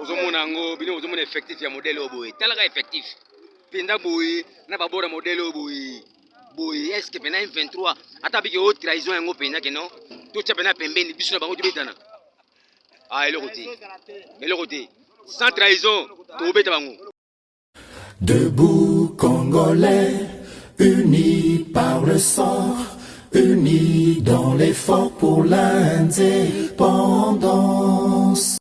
Ozomonango bino ozomona effectif ya modèle oboye. Talaka effectif. Penda boye na babora modèle oboye. Boye est-ce que pena M23 ata biki o trahison yango penda que non? To tcha pena pembeni biso na bango tibetana. Ah eloko te. Eloko te. Sans trahison to beta bango. Debout Congolais, unis par le sang, unis dans l'effort pour l'indépendance.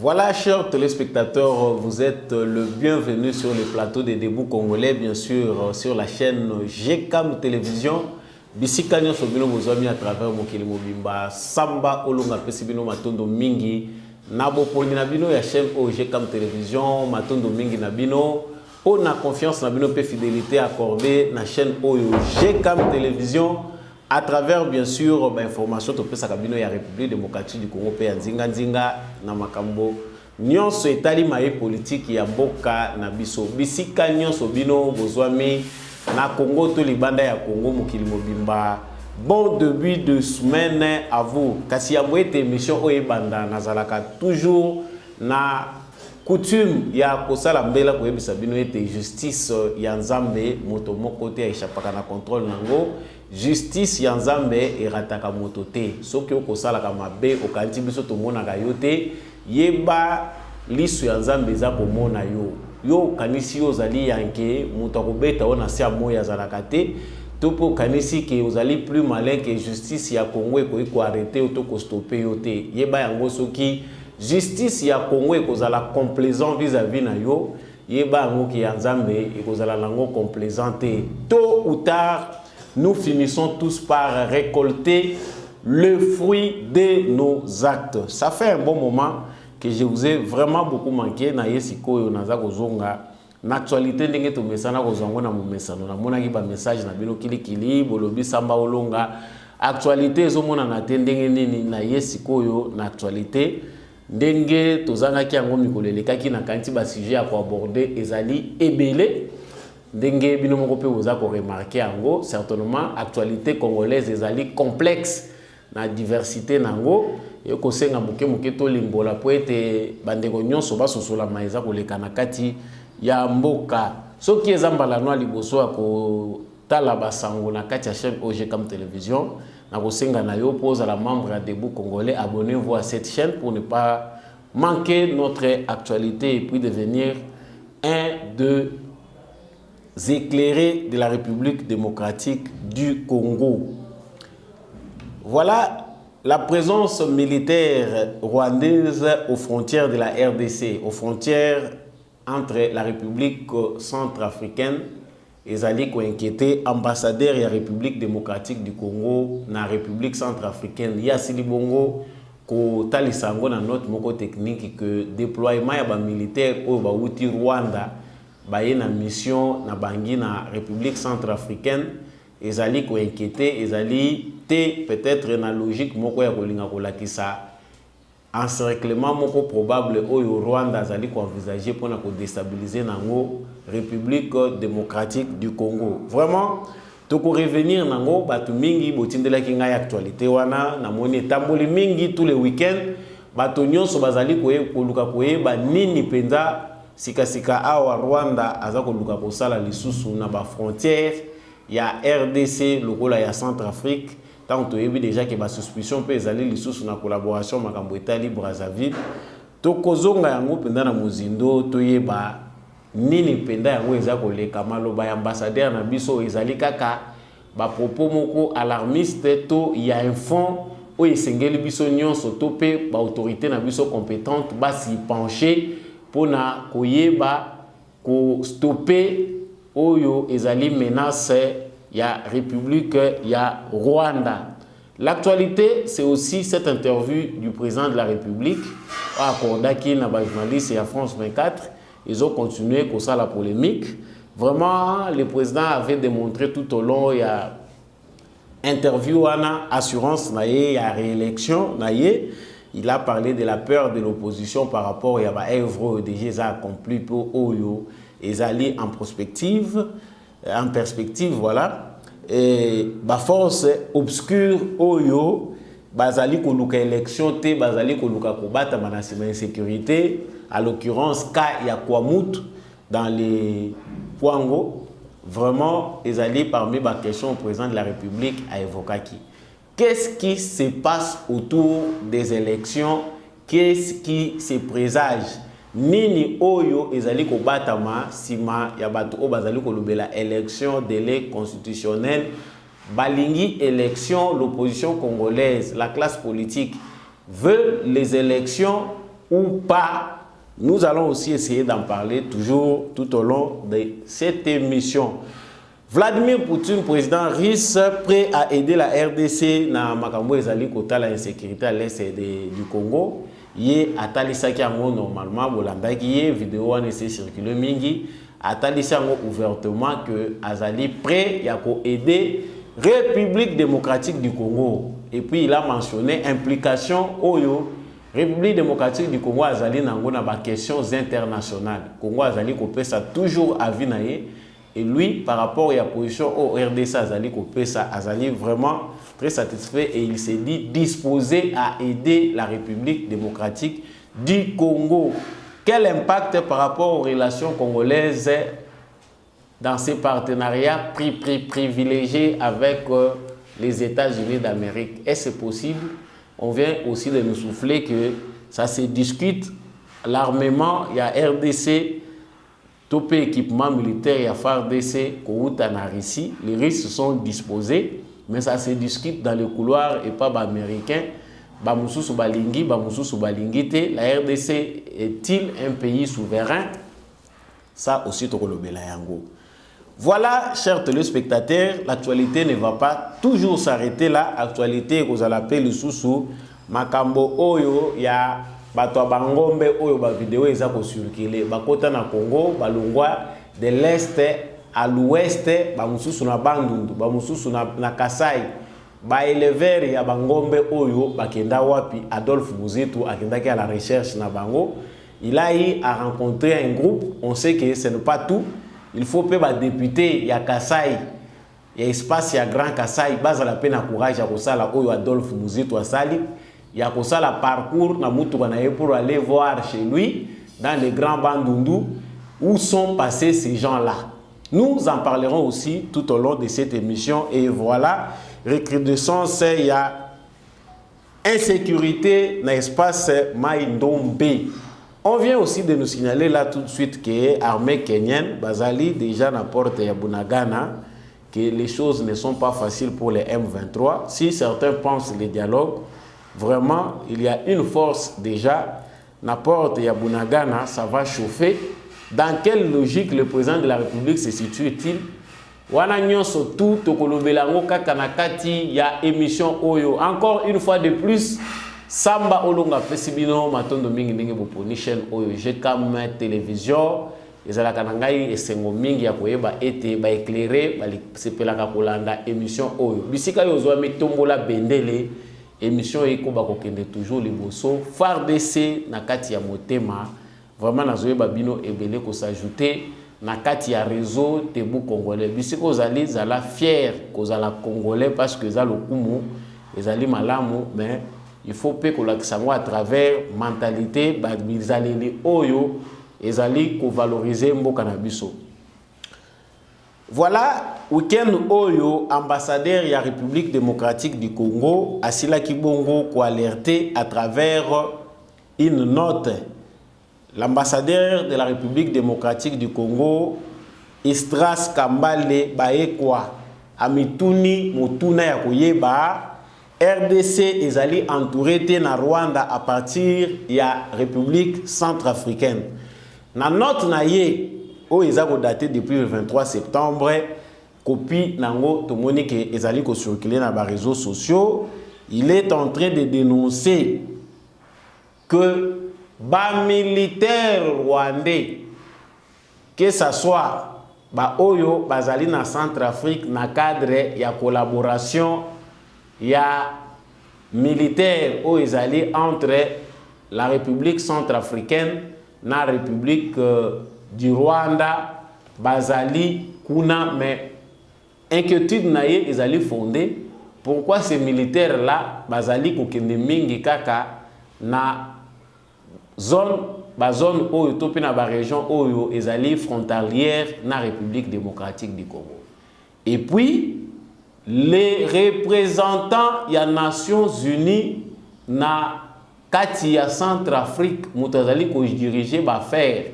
Voilà, chers téléspectateurs, vous êtes le bienvenu sur le plateau des Debout Congolais, bien sûr, sur la chaîne GCAM Télévision. Bisika nyo sobino bozami à travers mokili mobimba samba olonga pesibino matondo mingi nabo poni na bino ya chaîne GCAM Télévision matondo mingi na bino on a confiance na bino pe fidélité accordée na chaîne GCAM Télévision à travers bien sûr information to pesa kabino ya République démocratique du Congo pe nzinga nzinga na makambo nyonso etali maye politique ya mboka na biso bisika nyonso bino bozwami na Congo to libanda ya Congo mokili mobimba. Bon début de semaine à vous. Kasi ya mwete émission oye banda nazalaka toujours na coutume ya kosala mbela koyebisa bino ete justice ya Nzambe moto moko te echapaka na contrôle nango. Justice ya Nzambe erataka moto te. Soki okosala ka mabe okanti biso tomona ka yote yeba lisu ya Nzambe za komona yo. Yo kanisi ozali yanke muto akobeta ona sia moya zalaka te topo kanisi ke ozali plus malin que justice ya Congo eko arrêter ou to ko stopper yo te yeba yango soki justice ya Congo ekozala complaisant vis-à-vis na yo yeba yango ki ya Nzambe ekozala nango complaisant te. Tôt ou tard nous finissons tous par récolter le fruit de nos actes. Ça fait un bon moment que je vous ai vraiment beaucoup manqué na yesiko yo naza kozonga na actualité ndenge to mesana kozonga na momesano na mona ki ba message na bino kilikili bolobi samba olonga actualité ezomona na ndenge nini na yesiko yo na actualité ndenge tozanga ki yango mikoleleka ki na kanti ba sujet ya ko aborder ezali ebele ndenge bino moko pe oza ko remarquer yango certainement actualité congolaise ezali complexe na diversité nango eko senga muke to limbola po ete bandeko nyonso basosola maiza koleka na kati ya mboka soki ezambala no liboso ako tala basango na kati ya chaîne GCAM Télévision na kosenga na yo pose la membre à Debout Congolais, abonnez-vous à cette chaîne pour ne pas manquer notre actualité et puis devenir un des éclairés de la République démocratique du Congo. Voilà la présence militaire rwandaise aux frontières de la RDC, aux frontières entre la République centrafricaine et Zali ko inquiété ambassadeur de la République démocratique du Congo na République centrafricaine ya Silibongo ko talisango na note moko technique que déploiement ya ba militaire au ba uti Rwanda ba na mission na bangi na République centrafricaine ezali ko inquiété ezali te peut-être na logique moko ya kolinga kolakisa encerclement moko probable oyo Rwanda azali ko envisager pour na ko déstabiliser nango République démocratique du Congo. Vraiment to ko revenir nango batu mingi botindela ki ngai actualité wana na moni tamboli mingi tous les week-ends batu nyonso bazali koluka koyeba nini penza sika awa Rwanda azako luka kosala lisusu na ba frontière ya RDC lokola ya Centrafrique. Tant que tu déjà que ma suspicion peut aller lisusu na collaboration makambo etali Brazzaville to kozonga yango penda na muzindo to yeba nini penda yango eza koleka maloba ya ambassadeur na biso ezali kaka ba propos moko alarmiste to ya un fond o esengeli biso nyonso to pe ba autorité na biso compétente ba si pencher pona koyeba ko stopper oyo ezali menace ya République ya Rwanda. L'actualité, c'est aussi cette interview du président de la République à Kondaki, na ba journaliste et à France 24. Ils ont continué comme ça la polémique. Vraiment, le président avait démontré tout au long, il y a interview, assurance, il y a réélection, Il a parlé de la peur de l'opposition par rapport à l'œuvre déjà accompli pour Oyo. Ils allaient en perspective, voilà. Et la force obscure Oyo, bazali koluka élection te, bazali koluka kobata manasima insécurité. À l'occurrence, cas Yakwamut dans les Kwango. Vraiment, ils allaient parmi les questions au président de la République à évoquer qui. Qu'est-ce qui se passe autour des élections? Qu'est-ce qui se présage? Nini Oyo ezali ko batama sima ya batu o bazali ko lobela élection délai constitutionnel balingi élection. L'opposition congolaise, la classe politique veut les élections ou pas? Nous allons aussi essayer d'en parler toujours tout au long de cette émission. Vladimir Poutine, président russe, prêt à aider la RDC dans makambo ezali kota la insécurité à l'est du Congo. Yé atalisaki yango normalement bolandaki yé vidéo wana ese circuler mingi atalisi yango ouvertement que azali prêt ya ko aider République démocratique du Congo. Et puis il a mentionné implication Oyo République démocratique du Congo azali nango na ba questions internationales. Congo azali ko pesa toujours avis na ye. Et lui, par rapport à la position au RDC, Azali vraiment très satisfait et il s'est dit disposé à aider la République démocratique du Congo. Quel impact par rapport aux relations congolaises dans ces partenariats privilégiés avec les États-Unis d'Amérique? Est-ce possible? On vient aussi de nous souffler que ça se discute. L'armement, il y a RDC. Tout équipement militaire, il y a FARDC, Kououta na Russie. Les Russes se sont disposés, mais ça se discute dans les couloirs et pas américains. Bamoussou Balingi, Bamoussou Balingite. La RDC est-il un pays souverain? Ça aussi, Tokolobela Yango. Voilà, chers téléspectateurs, l'actualité ne va pas toujours s'arrêter là. Actualité, vous allez appeler le sous-sous. Makambo Oyo, il y a. Bato bangombe oyo ba vidéo eza ko circuler bakota na Congo balongwa de l'est à l'ouest ba mususu na Bandundu ba mususu na Kasai ba éleveur ya bangombe oyo bakenda wapi. Adolphe Muzitu akendaki à la recherche na bango. Il a eu à rencontrer un groupe. On sait que ce n'est pas tout. Il faut pe ba député ya Kasai ya espace ya Grand Kasai baza la peine à courage ya kosala oyo Adolphe Muzitu asali. Il y a ça le parcours pour aller voir chez lui dans les grands Bandundu où sont passés ces gens-là. Nous en parlerons aussi tout au long de cette émission. Et voilà, recrudescence, il y a insécurité dans l'espace Maïndombe. On vient aussi de nous signaler là tout de suite que l'armée kenyenne, Bazali, déjà dans la porte de Bunagana, que les choses ne sont pas faciles pour les M23. Si certains pensent les dialogues, vraiment, il y a une force déjà. La porte de Bunagana, ça va chauffer. Dans quelle logique le président de la République se situe-t-il? Il y a émission Oyo. Encore une fois de plus, Samba Olonga Pesibino, Matondo Mingi Ningi Boponi, chaîne Oyo, GKM télévision. Ezala kanangai esengo mingi ya koyeba ete ba éclairer ba sepelaka kolanda émission Oyo. Bisika yo zo mitombola bendele. Émission eko bakokende toujours liboso FARDC na kati ya motema vraiment nazoye babino ebele ko s'ajouter na kati ya réseau Tebu Congolais bisiko zali zala fier kozala congolais parce que za lokumu ezali malamu mais il faut pe ko lakisamo à travers mentalité ba bizaleli oyo ezali ko valoriser mboka na biso. Voilà, week-end Oyo, ambassadeur de la République démocratique du Congo, Asila Kibongo, ko alerté à travers une note. L'ambassadeur de la République démocratique du Congo, Estras Kambale Baekwa, Amituni Mutuna Yakoyeba, RDC ezali entouré na Rwanda à partir de la République centrafricaine. Na note na ye, o ezako daté depuis le 23 septembre, copie nango tomoni ke ezali ko circuler na ba réseaux sociaux. Il est en train de dénoncer que ba militaires rwandais, que ça soit ba oyo bazali na Centrafrique na cadre ya collaboration ya militaire où ils allaient entre la République centrafricaine et la République du Rwanda, Bazali, Kuna, mais inquiétude naïe, ils allaient fonder. Pourquoi ces militaires-là, Bazali, Kokende Mingi Kaka, na zone où ils na région où ils allaient frontalière na République démocratique du Congo. Et puis, les représentants des Nations Unies na Katia Centrafrique, Moutazali ko diriger ba faire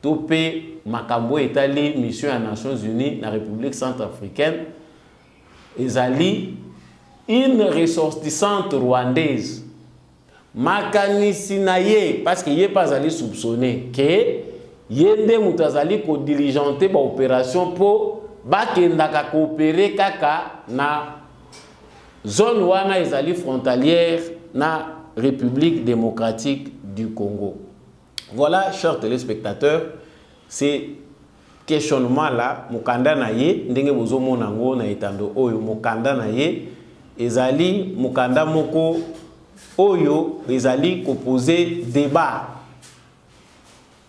topé makambo etali mission des Nations Unies na République centrafricaine. Ezali une ressortissante rwandaise. Makanisi na ye parce que yé pas allé soupçonner que yende Moutazali ko dirigeanter ba opération pour bakendaka coopérer kaka na zone wana ezali frontalière na République démocratique du Congo. Voilà, chers téléspectateurs, ces questionnements-là, mukanda na ye, ndenge bozo monango na etando oyo mukanda na ye, ezali mukanda moko oyo ezali ko poser débat.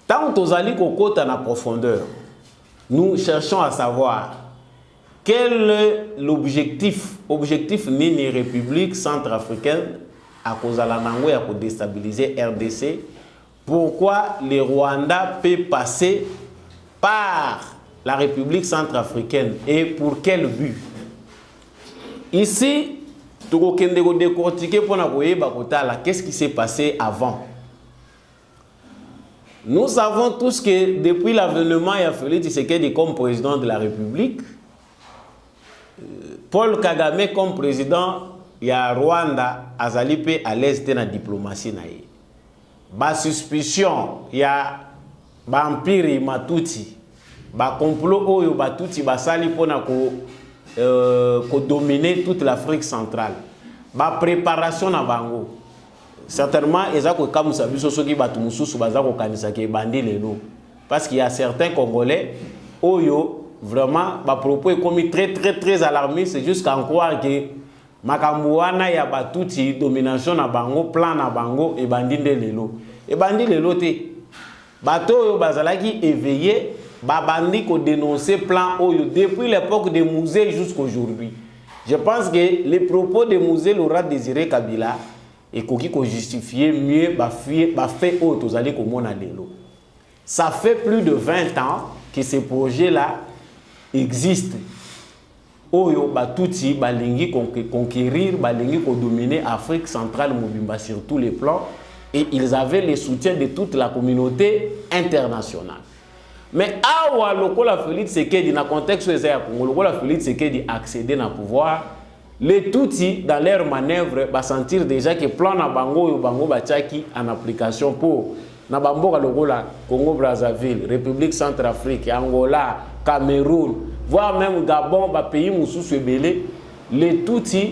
Tant tozali ko kota na profondeur, nous cherchons à savoir quel est objectif nini République centrafricaine à cause de la nango ya ko déstabiliser RDC. Pourquoi le Rwanda peut passer par la République centrafricaine et pour quel but? Ici, qu'est-ce qui s'est passé avant? Nous savons tous que depuis l'avènement de Félix Tshisekedi comme président de la République, Paul Kagame comme président de Rwanda azali pe à l'aise de la diplomatie naïe. Ba suspicion ya ba empire matuti ba complot oyo batuti basali pona ko dominer toute l'Afrique centrale. Ba préparation na bango. Certainement ezako kamusa biso soki batu mususu bazako kanisa ke bandi lelo parce qu'il y a certains Congolais oyo vraiment ba propos est comme très alarmiste jusqu'à croire que makambuana ya batuti domination na bango plan na bango e bandi lelo te bato oyo bazalaki éveillé babandi ko dénoncer plan oyo depuis l'époque de Mouzé jusqu'aujourd'hui. Je pense que les propos de Mouzé Laurent Désiré Kabila et koki ko justifier mieux ba fait oyo tozali ko mona lelo. Ça fait plus de 20 ans que ce projet là existe. Oyo batuti balingi conquérir, balingi ko dominer Afrique centrale mobimba sur tous les plans et ils avaient le soutien de toute la communauté internationale. Mais awa lokola Félix Tshisekedi dans contexte où ya Congo lokola Félix Tshisekedi accéder na pouvoir, les Tutsis dans leur manœuvre va sentir déjà que plan na bango yo bango batiaki en application pour na bamboka lokola Congo Brazzaville, République Centrafrique, Angola, Cameroun, voire même Gabon, ba pays mususu ebele, les Tutsis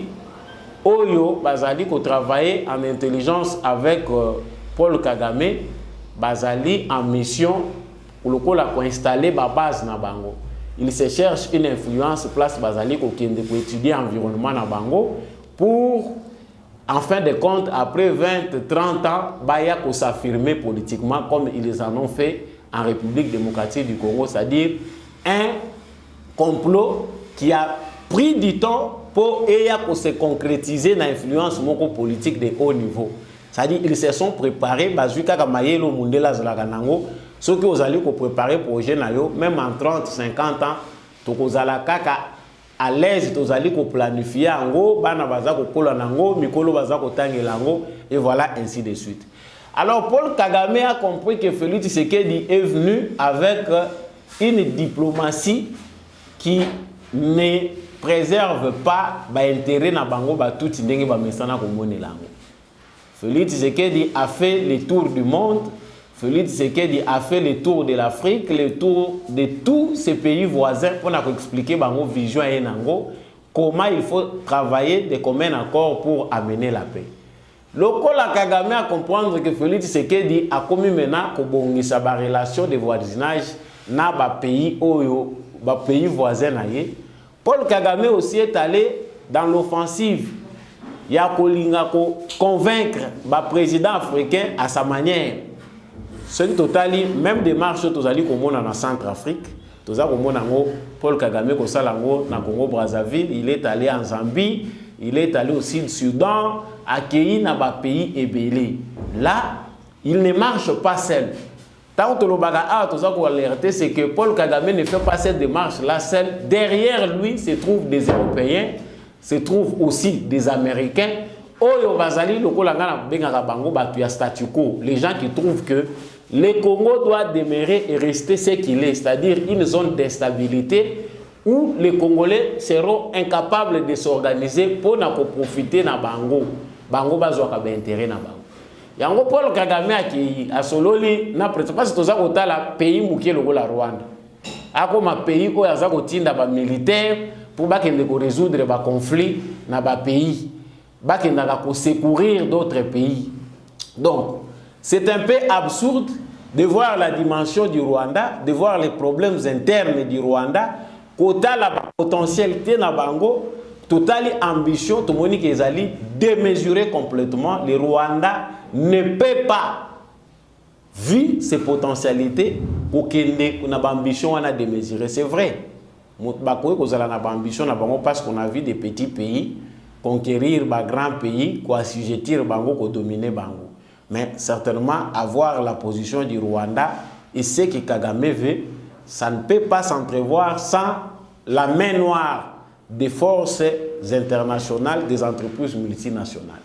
oyo bazali ko travailler en intelligence avec Paul Kagame, bazali en mission pour le coup la ko installer ba base na bango. Il se cherche une influence place bazali ko kende pour étudier environnement na bango pour en fin de compte après 20-30 ans baya ko s'affirmer politiquement comme ils en ont fait en République démocratique du Congo, c'est-à-dire un complot qui a pris du temps pour se concrétiser dans l'influence politique de haut niveau. C'est-à-dire qu'ils se sont préparés, bazuka Mayelo Mundela Zalaganango, ceux qui ont préparé pour projet même en 30-50 ans, tokozala kaka à l'aise tozali ko planifier ango, bana bazako kola nango, mikolo bazako tangelango et voilà ainsi de suite. Alors Paul Kagame a compris que Félix Tshisekedi est venu avec une diplomatie qui ne préserve pas l'intérêt na bango batuti ndenge ba mesana ko monelango. Félix Tshisekedi a fait le tour du monde. Félix Tshisekedi a fait le tour de l'Afrique, le tour de tous ces pays voisins pour expliquer bango vision et nango comment il faut travailler de commun accord pour amener la paix. Lokola Kagame a comprendre que Félix Tshisekedi a commis maintenant ko bongisa ba relation de voisinage na ba pays oyo ba pays voisins na ye. Paul Kagame aussi est allé dans l'offensive il y a convaincre le président africain à sa manière. Ce qui totali, même des marches totali comme on en Centrafrique, Paul Kagame na Congo Brazzaville, il est allé en Zambie, il est allé aussi au Soudan, accueilli dans les pays ébélés. Là, il ne marche pas seul. Tant que alerté, c'est que Paul Kagame ne fait pas cette démarche-là seul. Derrière lui se trouvent des Européens, se trouvent aussi des Américains. Les gens qui trouvent que le Congo doit demeurer et rester ce qu'il est, c'est-à-dire une zone d'instabilité où les Congolais seront incapables de s'organiser pour profiter de Bango. Bango bazwa ka intérêt na bango. Yango Paul Kagame a sololi na parce que toza kotala pays mukie lokola Rwanda. Ako ma pays ko yaza kotinda ba militaire pour bakende ko résoudre ba conflit na ba pays. Bakenda ko secourir d'autres pays. Donc, c'est un peu absurde de voir la dimension du Rwanda, de voir les problèmes internes du Rwanda, quota la potentialité na bango, totale ambition, tout le monde qui est démesurer complètement. Le Rwanda ne peut pas, vu ses potentialités, aucune ambition à démesurer. C'est vrai. Parce qu'on a vu des petits pays conquérir des grands pays, assujettir bango, dominer bango. Mais certainement, avoir la position du Rwanda et ce que Kagame veut, ça ne peut pas s'entrevoir sans la main noire des forces internationales, des entreprises multinationales.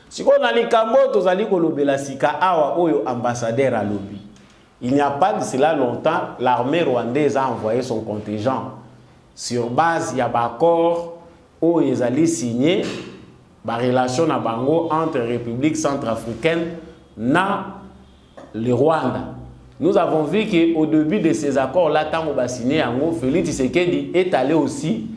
Si on a les Kambo, ambassadeur à lobby. Il n'y a pas de cela longtemps, l'armée rwandaise a envoyé son contingent. Sur base, il y a un accord où ils allaient signer la relation entre République centrafricaine et le Rwanda. Nous avons vu qu'au début de ces accords-là, quand on a signé, Félix Tshisekedi est allé aussi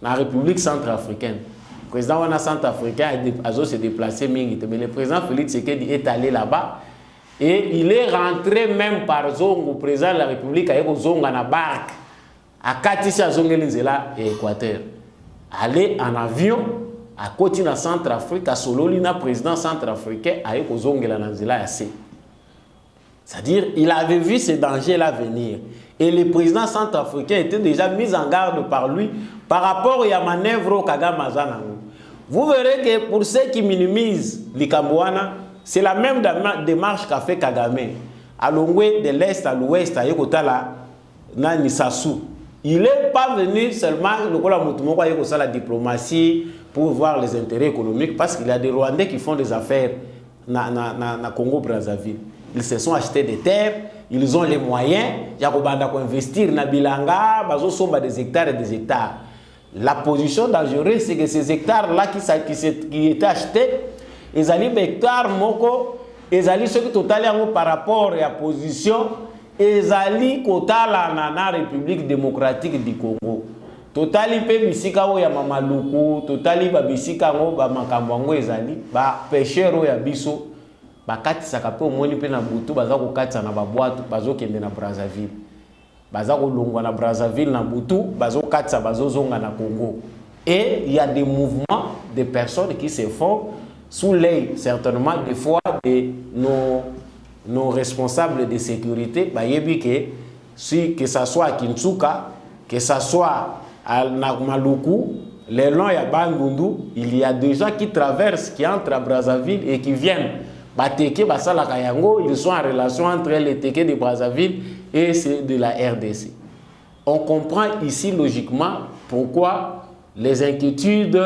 dans la République centrafricaine. Le président centrafricain a se déplacé, mais le président Félix Tshisekedi est allé là-bas et il est rentré même par zone au président de la République avec zone en barque à Katissa Zongelinzela et Équateur. Aller en avion à côté de Centrafrique, à Sololina, président centrafricain, avec Zongelinzela assez. C'est-à-dire, il avait vu ces dangers-là venir. Et le président centrafricain était déjà mis en garde par lui par rapport à la manœuvre Kagame Azanango. Vous verrez que pour ceux qui minimisent les Kambouana, c'est la même démarche qu'a fait Kagame. À l'ouest, de l'est à l'ouest, à Yekotala, na Nisassou. Il n'est pas venu seulement la diplomatie pour voir les intérêts économiques, parce qu'il y a des Rwandais qui font des affaires na Congo-Brazzaville. Ils se sont achetés des terres, ils ont les moyens, il y a investir na Bilanga, des hectares et des hectares. La position dangereuse, c'est que ces hectares-là qui étaient achetés, ils allaient hectares, ils allaient ce qui totalement par rapport à la position, ils allaient la République démocratique du Congo. Totali pe bisika o ya mamaluku, totali ba bisika ngo ba makambo ezali, ba pêcheur ya biso. Bakati sakape omoni pe na butu baza ko katisa na babwatu bazo kende na Brazzaville. Baza ko longwa na Brazzaville na butu bazo katisa bazo zonga na Congo. Et il y a des mouvements de personnes qui se font sous l'œil certainement des fois de nos responsables de sécurité, bah yebi que ça soit à Kinshasa, que ça soit à Maluku, le long ya Bandundu, il y a des gens qui traversent, qui entrent à Brazzaville et qui viennent. Bateke Basala Kayango, ils sont en relation entre les Teke de Brazzaville et ceux de la RDC. On comprend ici logiquement pourquoi les inquiétudes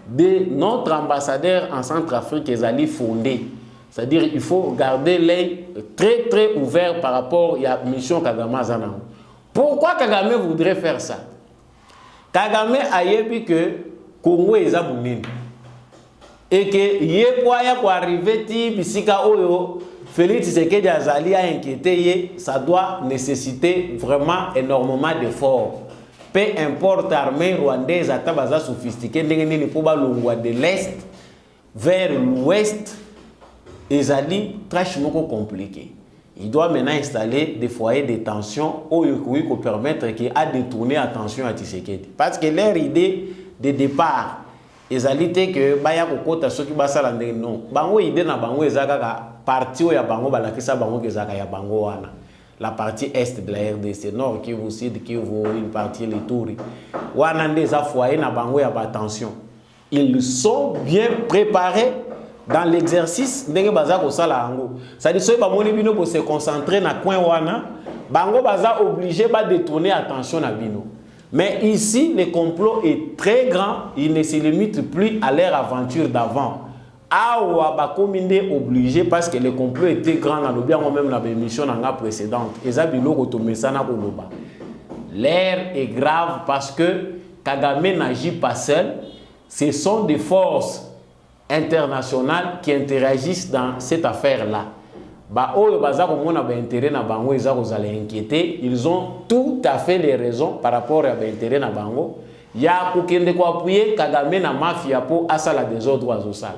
de notre ambassadeur en Centrafrique est allé fondées. C'est-à-dire qu'il faut garder l'œil très très ouvert par rapport à la mission Kagame Azanango. Pourquoi Kagame voudrait faire ça? Kagame a dit que Congo est abonné. Et que Yépoya pour arriver Bisika Oyo, Félix Tshisekedi Azali a inquiété, ça doit nécessiter vraiment énormément d'efforts. Peu importe l'armée rwandaise, à tabaza sophistiquée, de l'Est vers l'Ouest, Ezali trachement compliqué. Il doit maintenant installer des foyers de tension pour permettre qu'il a détourné l'attention à Tshisekedi. Parce que leur idée de départ ezalité que baya kokota soki basala ndenge non bango idée na bango ezaka ka partie ya bango balakisa bango kezaka ya bango wana la partie est de la RDC nord qui vous Sud qui vous une partie Lituri wana ndeza foyer na bango ya attention ils sont bien préparés dans l'exercice ndenge baza ko sala yango ça dit soki bamoni bino pour se concentrer na coin wana bango baza obligé ba détourner attention na bino. Mais ici, le complot est très grand. Il ne se limite plus à leur aventure d'avant. Awa bakominde obligé parce que le complot était grand dans le bien même dans l'émission précédente. Ezabilo kotomesana koloba. L'air est grave parce que Kagame n'agit pas seul. Ce sont des forces internationales qui interagissent dans cette affaire-là. Ils ont tout à fait les raisons par rapport à l'intérêt na bango. Ya kokende ko appuyer Kagame na mafia pour asala des ordres azosal.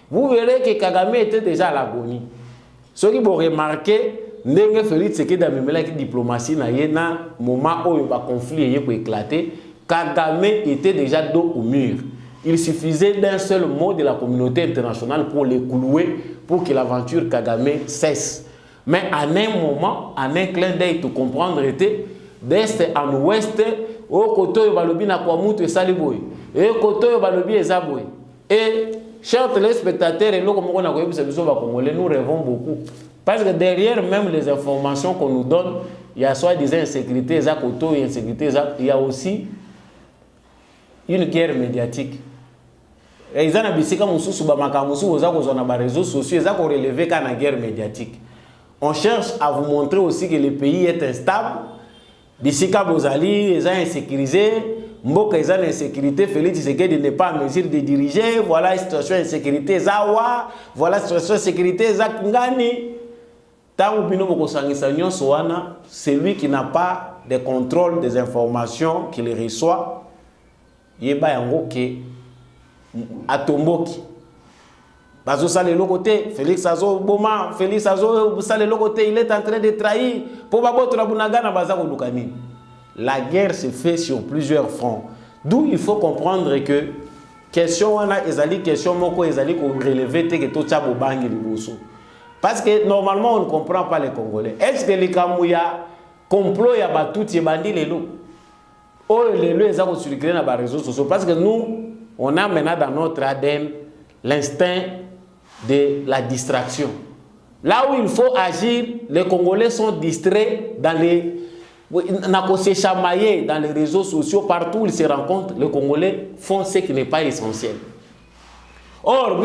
Vous verrez que Kagame était déjà à l'agonie. Ceux qui vont remarquer ndenge Félix Tshisekedi amemela ki diplomatie na ye na moment où le conflit est éclaté, Kagame était déjà dos au mur. Il suffisait d'un seul mot de la communauté internationale pour les clouer, pour que l'aventure Kagame cesse. Mais en un moment, en un clin d'œil, tout comprendre était d'est en ouest, au côté de Balobi na Kwamutu et Saliboy, et au côté de Balobi et Zaboy. Et chers téléspectateurs, et nous, comme on a Congolais, nous rêvons beaucoup. Parce que derrière même les informations qu'on nous donne, il y a soi-disant insécurité, il y a aussi une guerre médiatique. Et ils ont bisika mususu ba makamusu oza kozona ba réseaux sociaux eza ko relever kana guerre médiatique. On cherche à vous montrer aussi que le pays est instable. Bisika bozali eza insécurisé, mboka eza na insécurité, Félix Tshisekedi n'est pas en mesure de diriger, voilà la situation insécurité zawa, voilà la situation sécurité za ngani. Tant bino boko sangisa nyonso wana, celui qui n'a pas de contrôle des informations qu'il reçoit, yeba yango ke atomboki bazo sale le côté Félix Azo Boma Félix Azo sale le côté il est en train de trahir pour baboto la bunagana baza ko lukani. La guerre se fait sur plusieurs fronts, d'où il faut comprendre que question wana ezali question moko ezali ko relever te que to tchabo bangi liboso parce que normalement on ne comprend pas les Congolais. Est-ce que les kamouya complot ya batuti bandi lelo o lelo ezako circuler na ba réseaux sociaux parce que nous on a maintenant dans notre ADN l'instinct de la distraction. Là où il faut agir, les Congolais sont distraits dans les dans les réseaux sociaux, partout où ils se rencontrent, les Congolais font ce qui n'est pas essentiel. Or,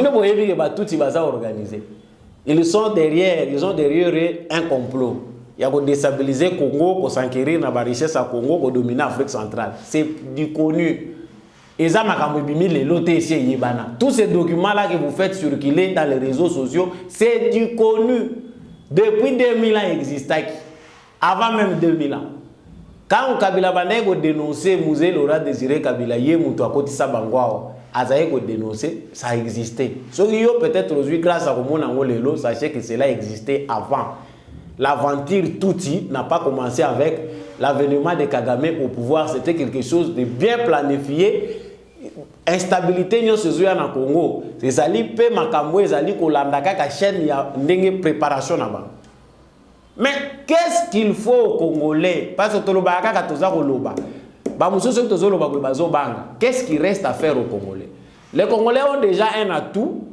ils ont derrière eux un complot. Il y a déstabiliser le Congo, pour s'enquérir dans la richesse à Congo, pour dominer l'Afrique centrale. C'est du connu. Tous ces documents-là que vous faites circuler dans les réseaux sociaux, c'est du connu. Depuis 2000 ans, il existe. Avant même 2000 ans. Quand Kabila Bandé a dénoncé Mouzé Laurent Désiré Kabila, ça existait. Peut-être aujourd'hui, grâce à Romo Nangolelo, sachez que cela existait avant. L'aventure Touti n'a pas commencé avec l'avènement de Kagame au pouvoir. C'était quelque chose de bien planifié. Instabilité nyo sezoya na Congo c'est sali pe makambo ezali kolanda kaka chaîne ya ndenge préparation na ba. Mais qu'est-ce qu'il faut aux Congolais parce que toloba kaka toza koloba ba mususu tozo loba ko bazo banga. Qu'est-ce qui reste à faire aux Congolais? Les Congolais ont déjà un atout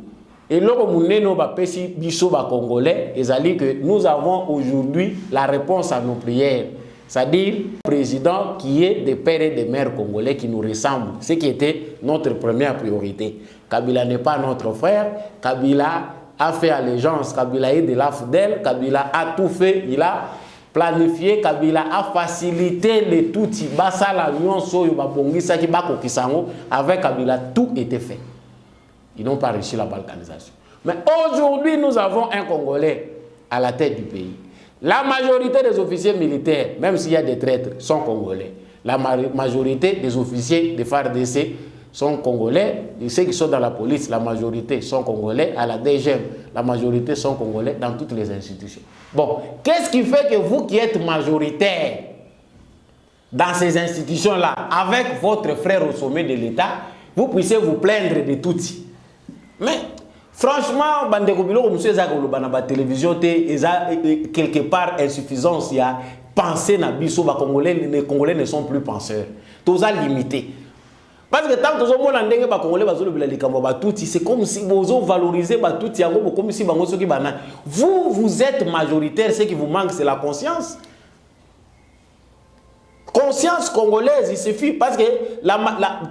et loko muneno ba pesi biso ba Congolais ezali que nous avons aujourd'hui la réponse à nos prières. C'est-à-dire le président qui est des pères et des mères congolais qui nous ressemblent, ce qui était notre première priorité. Kabila n'est pas notre frère, Kabila a fait allégeance, Kabila est de la fidèle, Kabila a tout fait, il a planifié, Kabila a facilité les touti, basala nyonso yobabongisa ki bako kisango, avec Kabila tout était fait. Ils n'ont pas réussi la balkanisation. Mais aujourd'hui, nous avons un Congolais à la tête du pays. La majorité des officiers militaires, même s'il y a des traîtres, sont congolais. La majorité des officiers de FARDC sont congolais. Et ceux qui sont dans la police, la majorité sont congolais. À la DGM, la majorité sont congolais dans toutes les institutions. Bon, qu'est-ce qui fait que vous qui êtes majoritaire dans ces institutions-là, avec votre frère au sommet de l'État, vous puissiez vous plaindre de tout. Mais franchement, bandeko biloko monsieur ezako bana ba télévision té eza quelque part insuffisance ya penser na biso ba congolais, les congolais ne sont plus penseurs. Toza limité. Parce que tant que vous avez des Congolais, c'est comme si vous valorisez tout, comme si vous êtes majoritaire, ce qui vous manque, c'est la conscience. Conscience congolaise, il suffit parce que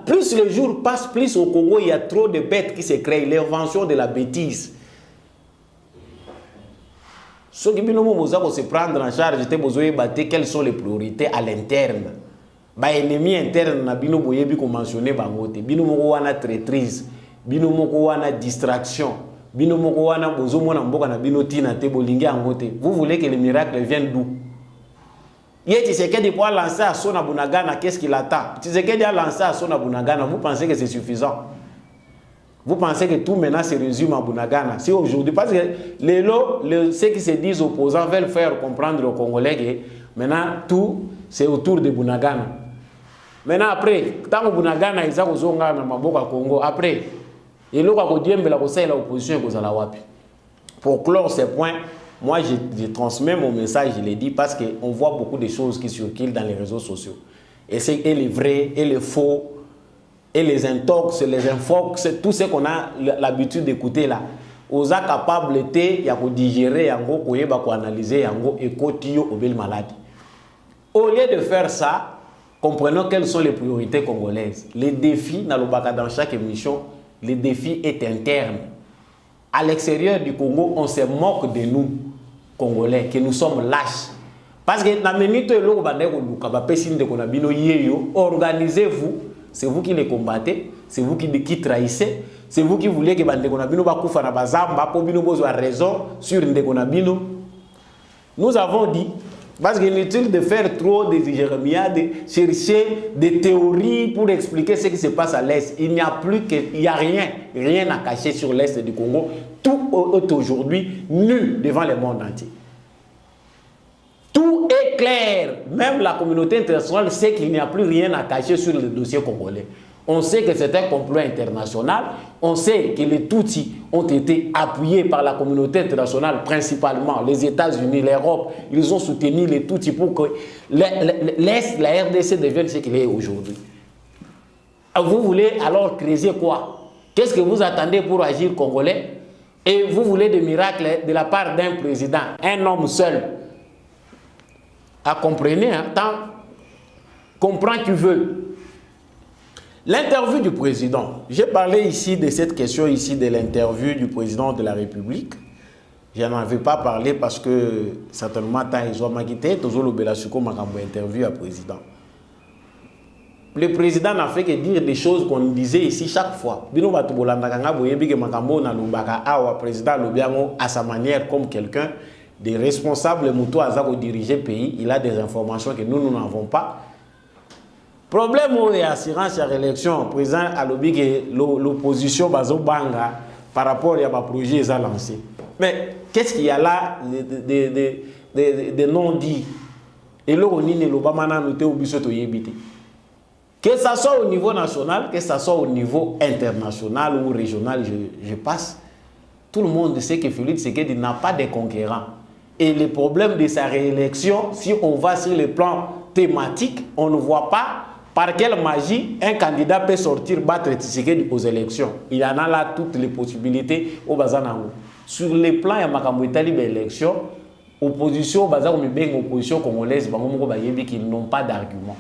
plus le jour passe, plus au Congo, il y a trop de bêtes qui se créent, l'invention de la bêtise. Ce qui veut se prendre en charge, quelles sont les priorités à l'interne. Ba ennemi interne na bino boyebi ko mentionner bangote bino moko wana traîtrise bino moko wana distraction bino moko wana bozo mona mboka na bino tina te bolingi angote. Vous voulez que le miracle vienne d'où? Tshisekedi pour lancer à Sona Bunagana, qu'est-ce qu'il attend? Tshisekedi a lancé à Sona Bunagana, vous pensez que c'est suffisant? Vous pensez que tout maintenant se résume à Bunagana? Si aujourd'hui, parce que ceux qui se disent opposants veulent faire comprendre aux Congolais que maintenant tout c'est autour de Bunagana. Maintenant après, tant que Bunagana ils ont zonga na maboka Congo, après il y a la opposition wapi. Pour clore ces points, moi je transmets mon message, je l'ai dit parce qu'on voit beaucoup de choses qui circulent dans les réseaux sociaux. Et c'est les vrais et les faux et les intox, les infox, tout ce qu'on a l'habitude d'écouter là. Aux capables il y a digérer yango, koyeba ko analyser yango et kotio obel malade. Au lieu de faire ça, comprenons quelles sont les priorités congolaises. Les défis, dans chaque émission, les défis est interne. À l'extérieur du Congo, on se moque de nous, Congolais, que nous sommes lâches. Parce que dans les minutes organisez-vous, c'est vous qui les combattez, c'est vous qui trahissez, c'est vous qui voulez que raison sur Ndekonabino. Nous avons dit, parce qu'il est inutile de faire trop de jérémiades, de chercher des théories pour expliquer ce qui se passe à l'Est. Il n'y a plus que, il n'y a rien à cacher sur l'Est du Congo. Tout est aujourd'hui nu devant le monde entier. Tout est clair. Même la communauté internationale sait qu'il n'y a plus rien à cacher sur le dossier congolais. On sait que c'est un complot international. On sait que les Tutsis ont été appuyés par la communauté internationale, principalement les États-Unis, l'Europe. Ils ont soutenu les Tutsis pour que l'Est, la RDC devienne ce qu'il est aujourd'hui. Vous voulez alors creuser quoi? Qu'est-ce que vous attendez pour agir congolais? Et vous voulez des miracles de la part d'un président, un homme seul. À comprendre, hein, comprends tu veux. L'interview du président. J'ai parlé ici de cette question ici de l'interview du président de la République. Je n'en avais pas parlé parce que certainement ils ont quitté toujours le Belasuko Makambo interview à président. Le président n'a fait que dire des choses qu'on disait ici chaque fois. Bino batubolanda kanga boyebi ke Makambo na lubaka awa président lobiango à sa manière comme quelqu'un des responsables muto azako diriger pays, il a des informations que nous n'avons pas. Problème où l'assurance à l'élection, président a lobby que l'opposition banga par rapport à ma projet ils ont lancé. Mais qu'est-ce qu'il y a là de non-dits? Et là on dit que l'Obama n'a noté au bisoto yébité. Que ça soit au niveau national, que ça soit au niveau international ou régional, je passe. Tout le monde sait que Félix Tshisekedi n'a pas de concurrent. Et le problème de sa réélection, si on va sur le plan thématique, on ne voit pas par quelle magie un candidat peut sortir battre Tshisekedi aux élections. Il y en a là toutes les possibilités au Bazanango. Sur le plan, il y a Makambo-Itali d'élection, opposition, opposition congolaise, qu'ils n'ont pas d'argument.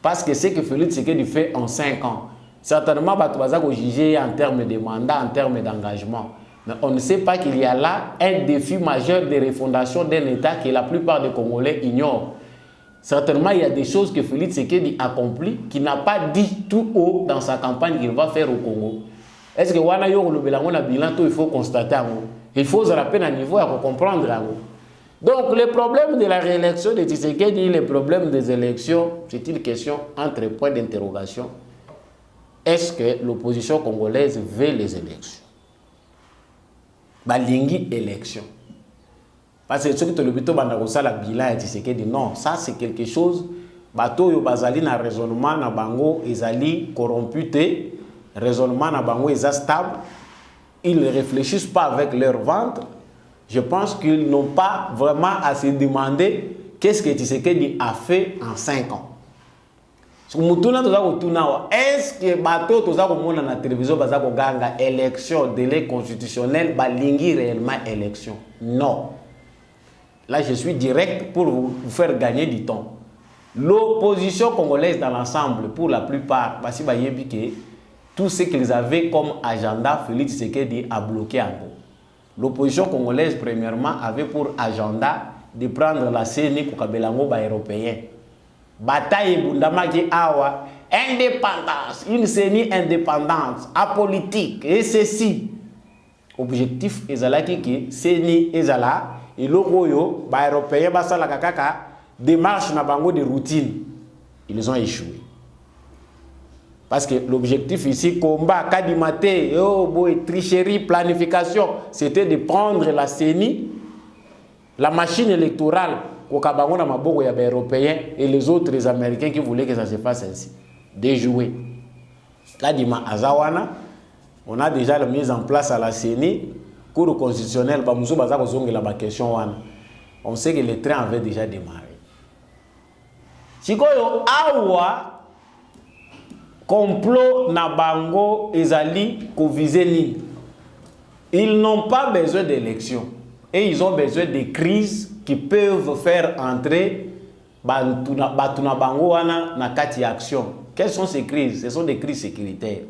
Parce que c'est que Félix Tshisekedi fait en 5 ans. Certainement, il va juger en termes de mandat, en termes d'engagement. Mais on ne sait pas qu'il y a là un défi majeur de refondation d'un État que la plupart des Congolais ignorent. Certainement, il y a des choses que Félix Tshisekedi accomplit qu'il n'a pas dit tout haut dans sa campagne qu'il va faire au Congo. Est-ce que wana yo le bilan il faut constater? Il faut se rappeler à niveau et comprendre. Donc, le problème de la réélection de Tshisekedi, le problème des élections, c'est une question entre points d'interrogation. Est-ce que l'opposition congolaise veut les élections? Balingi élection. Parce que ceux qui te le bito bandagosa la bilan et Tshisekedi, non, ça c'est quelque chose. Bato yo bazali na raisonnement na bango ezali corrompu te raisonnement na bango est stable, ils ne réfléchissent pas avec leur ventre. Je pense qu'ils n'ont pas vraiment à se demander qu'est-ce que Tshisekedi a fait en 5 ans. Est-ce que bateau toza komona na télévision baza ko ganga élection délai constitutionnel balingi réellement élection? Non. Là je suis direct pour vous faire gagner du temps. L'opposition congolaise dans l'ensemble, pour la plupart, parce que tout ce qu'ils avaient comme agenda, Félix Tshisekedi a bloqué en gros. L'opposition congolaise, premièrement, avait pour agenda de prendre la CENI pour Kabelango européen. Bataille Bundamaki Awa, indépendance, une CENI indépendante, apolitique, et ceci. Objectif ezalaki que CENI ezala, et l'Okoyo, européen, basala kakaka, démarche na bango de routine. Ils ont échoué. Parce que l'objectif ici, combat, kadimate, tricherie, planification, c'était de prendre la CENI, la machine électorale, et les autres Américains qui voulaient que ça se fasse ainsi. Déjouer. Kadima Azawana, on a déjà la mise en place à la CENI, cours constitutionnel, on sait que le train avait déjà démarré. Sikoyo awa complot na bango ezali ko viser ni. Ils n'ont pas besoin d'élections et ils ont besoin de crises qui peuvent faire entrer batuna bango wana na kati action. Quelles sont ces crises? Ce sont des crises sécuritaires.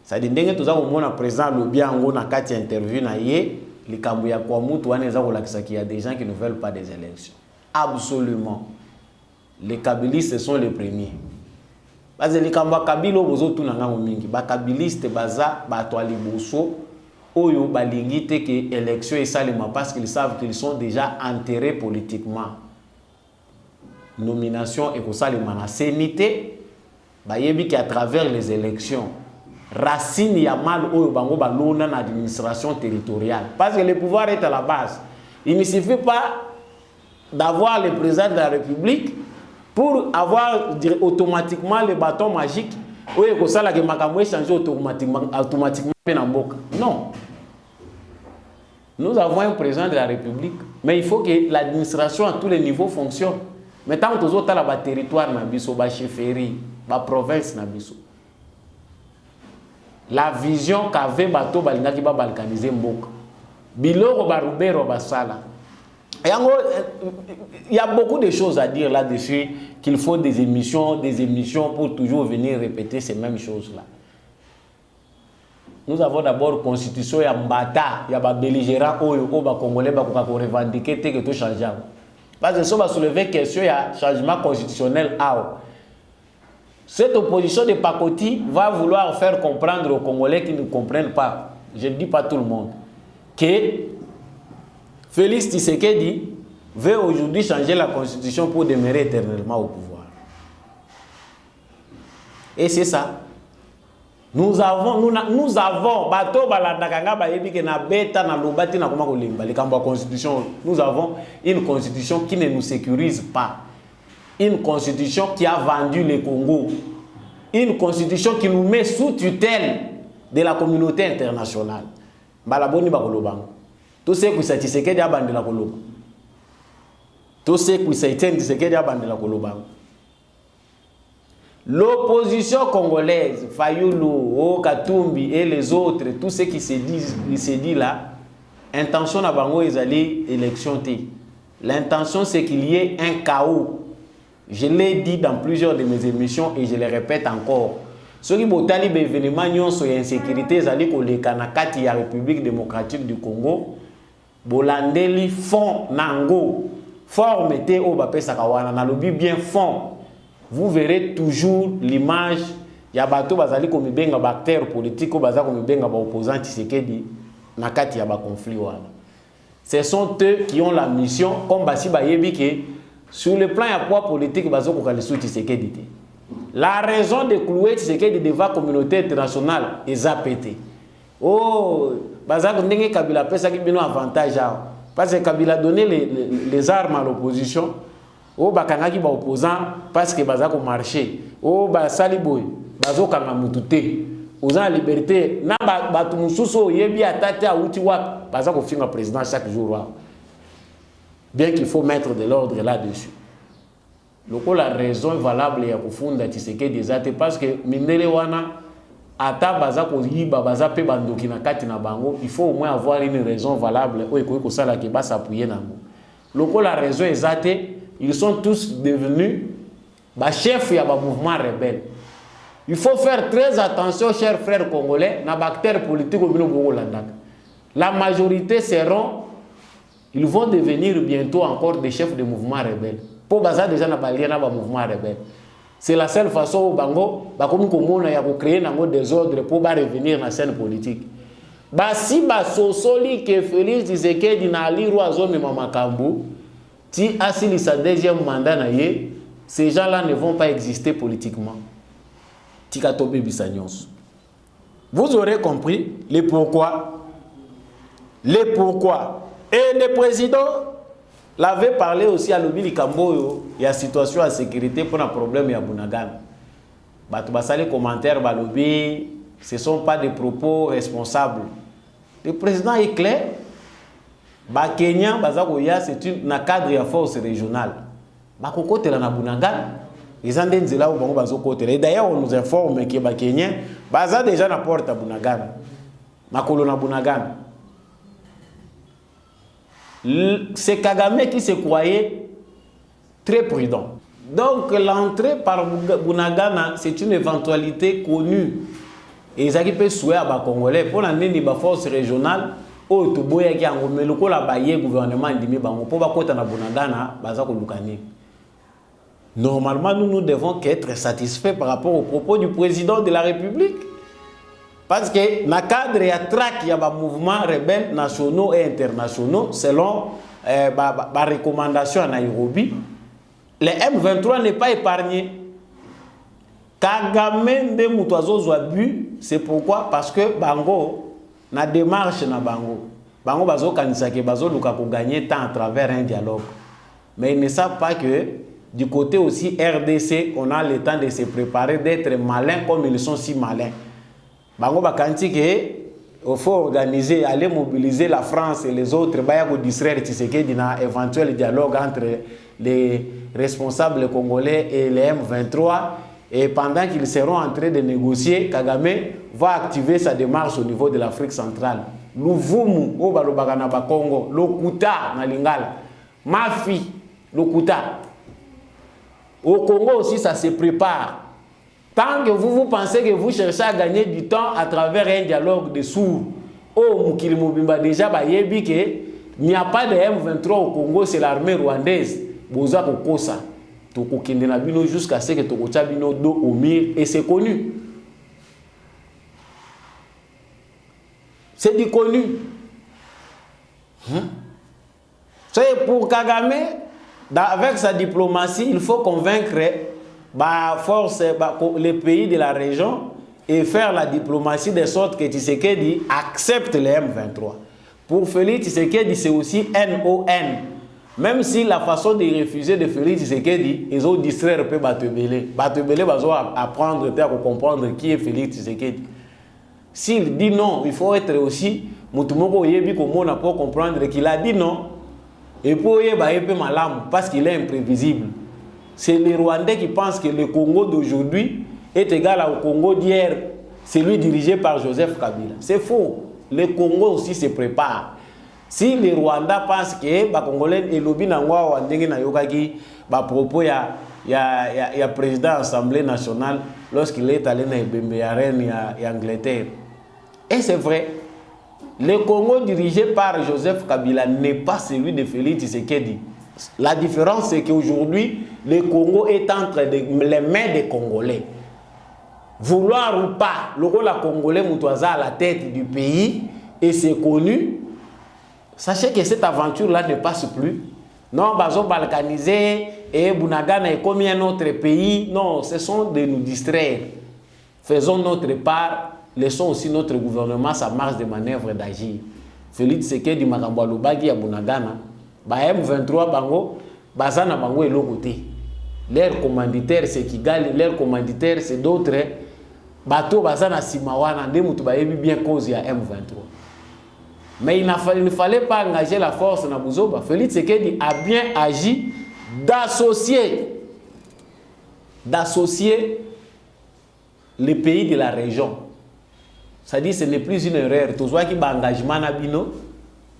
Ça dit ndenge toza komona président lobi yango na kati interview na ye likambo ya kwa mutu wana eza kolakisa qu'il y a des gens qui ne veulent pas des élections. Absolument. Les kabylistes sont les premiers. Parce que les Kabilo bozo tout nanga mingi, ba kabiliste baza ba toali boso oyo balingi te que élection et salima parce qu'ils savent qu'ils sont déjà enterrés politiquement. Nomination et ko salima na sénité ba yebi qu'à travers les élections racine ya mal oyo bango ba lona na administration territoriale parce que le pouvoir est à la base. Il ne suffit pas d'avoir le président de la République pour avoir automatiquement le bâton magique, oui, que ça la que makamwe changer automatiquement non. Nous avons un président de la République, mais il faut que l'administration à tous les niveaux fonctionne. Mais tant que tous autres la territoire na biso, ba chefferie, ba province na biso. La vision qu'avait bateau balingaki ba balkaniser mboka. Biloko ba rubero ba sala. Il y a beaucoup de choses à dire là-dessus, qu'il faut des émissions pour toujours venir répéter ces mêmes choses-là. Nous avons d'abord constitution ya mbata, ya ba belligérant oyo ba congolais ba ko revendiquer que tout change. Parce que ça va soulever question ya changement constitutionnel à. Cette opposition de pacotille va vouloir faire comprendre aux Congolais qui ne comprennent pas, je ne dis pas tout le monde, que Félix Tshisekedi veut aujourd'hui changer la constitution pour demeurer éternellement au pouvoir. Et c'est ça. Nous avons, bateau balandakanga bayebi ke na beta na lobati na koma kolimba le kambo constitution. Nous avons une constitution qui ne nous sécurise pas. Une constitution qui a vendu le Congo. Une constitution qui nous met sous tutelle de la communauté internationale. Balaboni bakolobango. Tout ce qui s'est Tshisekedi a bandé la koloba. Tout ce qui s'est Tshisekedi a bandé la koloba. L'opposition congolaise, Fayulu, Katumbi et les autres, tout ce qui se dit là, intention à Bango est d'aller élection. L'intention c'est qu'il y ait un chaos. Je l'ai dit dans plusieurs de mes émissions et je le répète encore. Ceux qui ont dit que l'événement sur l'insécurité, c'est que les Kanakati, la République démocratique du Congo, Bolandeli fond nango, formité au Bapé Sakawana, na lobi bien fond. Vous verrez toujours l'image. Il y a bateau bazali comme benga acteur politique ou bazali comme benga opposant Tshisekedi nakati ya ba conflit wana. Ce sont eux qui ont la mission comme basi bayebi que sur le plan ya poids politique bazo ko kalisu Tshisekedi. La raison de clouer Tshisekedi devant la communauté internationale est zapété. Oh, bazali ndenge Kabila pesa ki bino avantage parce que Kabila a donné les armes à l'opposition. Oh bakangaki ba opposant parce que bazako marché oh ba saliboy bazo kanga mututé aux en liberté na batu mususu yebi atate auti wa baza ko finga président chaque jour. Bien qu'il faut mettre de l'ordre là-dessus. La raison valable ya kufunda Tshisekedi ezate parce que mindele wana ata baza ko yiba baza pe bandoki na kati na bango, il faut au moins avoir une raison valable ou ko sala ke ba s'appuyer nango. La raison ezate, ils sont tous devenus ba chef ya ba mouvement rebelle. Il faut faire très attention, chers frères congolais, na acteurs politiques au Bino Landaka. La majorité seront, ils vont devenir bientôt encore des chefs de mouvement rebelle. Pour baza déjà na balia na ba mouvement rebelle. C'est la seule façon où bango ba comme komona ya ko créer nango désordre pour ba revenir na scène politique. Ba si ba sosoli que Félix Tshisekedi na liru azomi mamakambu ti asili sa deuxième mandat na ye, ces gens-là ne vont pas exister politiquement. Tikatobe Bissanyons. Vous aurez compris les pourquoi. Les pourquoi. Et le président l'avait parlé aussi à l'Obi Likamboyo, il y a situation de sécurité pour un problème à Bunagana. Les commentaires à l'Obi, ce ne sont pas des propos responsables. Le président est clair. Kenya, c'est un cadre de force régionale. Bakokote la Bunagana. Ils ont dit là où bazokote. D'ailleurs, on nous informe que les Kenyans, baza déjà na porte à Bunagana. Makolo na Bunagana. C'est Kagame qui se croyait très prudent. Donc l'entrée par Bunagana, c'est une éventualité connue. Et ils arrivent à souhaiter à Congolais pour l'année de la force régionale. Au Toboya qui a un loko la baye gouvernement indimi bango pour ba kota na Bunagana baza ko lukani. Normalement, nous devons être satisfaits par rapport aux propos du président de la République. Parce que dans le cadre il y a des mouvements rebelles nationaux et internationaux selon la recommandation à Nairobi. Le M23 n'est pas épargné. Kagame de Moutouazo Zouabu, c'est pourquoi? Parce que Bango, na démarche na Bango. Bango bazo kanisake bazo luka ko gagner temps à travers un dialogue. Mais ils ne savent pas que du côté aussi RDC, on a le temps de se préparer, d'être malins comme ils sont si malins. Bango bakanti que il faut organiser, aller mobiliser la France et les autres, pour distraire Tshisekedi dans un éventuel dialogue entre les responsables congolais et les M23. Et pendant qu'ils seront en train de négocier, Kagame va activer sa démarche au niveau de l'Afrique centrale. Luvumu, au Balobagana Bakongo, Lokuta, Nalingala, Mafi, Lokuta. Au Congo aussi, ça se prépare. Tant que vous pensez que vous cherchez à gagner du temps à travers un dialogue de sourds, oh, Moukilimobimba, déjà, il n'y a pas de M23 au Congo, c'est l'armée rwandaise. Boza Kokosa. Jusqu'à ce que Tokocha Bino do au mire, et c'est connu. C'est du connu. C'est pour Kagame, avec sa diplomatie, il faut convaincre force les pays de la région et faire la diplomatie de sorte que Tshisekedi accepte les M23. Pour Félix Tshisekedi, c'est aussi NON. Même si la façon de refuser de Félix Tshisekedi, ils ont distraire un peu Batebele. Batebele va apprendre à comprendre qui est Félix Tshisekedi. S'il dit non, il faut être aussi Mutumoko Yebi Komona pour comprendre qu'il a dit non. Et pour Yeba Yepe Malam, parce qu'il est imprévisible. C'est les Rwandais qui pensent que le Congo d'aujourd'hui est égal au Congo d'hier, celui dirigé par Joseph Kabila. C'est faux. Le Congo aussi se prépare. Si les Rwandais pensent que les Congolais et lobby n'angwa wandenge na yokaki ba propos ya président de l'Assemblée nationale lorsqu'il est allé na Ebembe ya reine ya Angleterre. Et c'est vrai. Le Congo dirigé par Joseph Kabila n'est pas celui de Félix Tshisekedi. La différence c'est qu'aujourd'hui le Congo est entre les mains des Congolais. Vouloir ou pas, le rôle congolais Moutouaza à la tête du pays et c'est connu. Sachez que cette aventure-là ne passe plus. Non, bazo balkanisé et Bunagana est comme un autre pays. Non, ce sont de nous distraire. Faisons notre part. Laissons aussi notre gouvernement sa marge de manœuvre d'agir. Félix Tshisekedi Makambo Lubagi à Bunagana. M23 Bango, Bazana Bango est l'autre côté. Leur commanditaire c'est Kigali, leur commanditaire c'est d'autres. bateau bazana simawana nde mutu bayebi bien cause ya M23. Mais il ne fallait pas engager la force na Buzoba. Félix Tshisekedi a bien agi d'associer les pays de la région. C'est-à-dire que ce n'est plus une erreur. Tout ce qui est engagement na bino,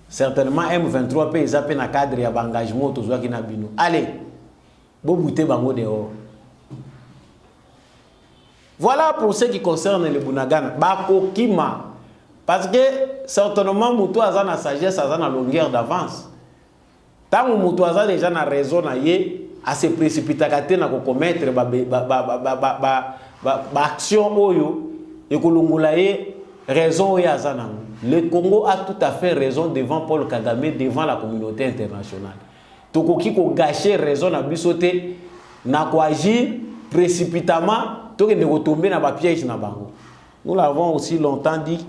certainement M23 peut zapper na cadre ya engagement tout ce qui na bino. Allez, bo bouté bango dehors. Voilà pour ce qui concerne le Bunagana. Bako kima. Parce que certainement mutu aza na sagesse, aza na longueur d'avance. Tant que mutu aza déjà na raison na ye, a se précipiter na ko commettre action oyo et ko longola ye raison oyo aza na. Le Congo a tout à fait raison devant Paul Kagame, devant la communauté internationale. Tokoki ko gâcher raison na bisote na ko agir précipitamment, to ne retomber na ba piège na bango. Nous l'avons aussi longtemps dit.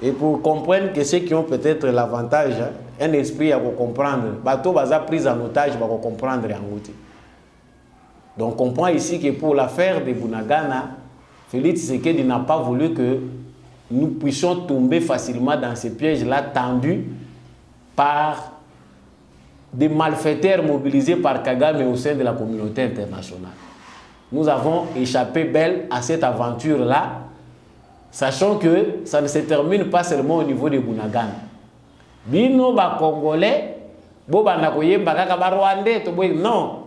Et pour comprendre que ceux qui ont peut-être l'avantage, un esprit à comprendre, bateau baza prise en otage, va comprendre en route. Donc on comprend ici que pour l'affaire de Bunagana, Félix Tshisekedi n'a pas voulu que nous puissions tomber facilement dans ces pièges-là tendus par des malfaiteurs mobilisés par Kagame au sein de la communauté internationale. Nous avons échappé belle à cette aventure-là, sachant que ça ne se termine pas seulement au niveau de Bunagana. Bino ba Congolais, bo bana koyemba kaka ba Rwandais to boy non.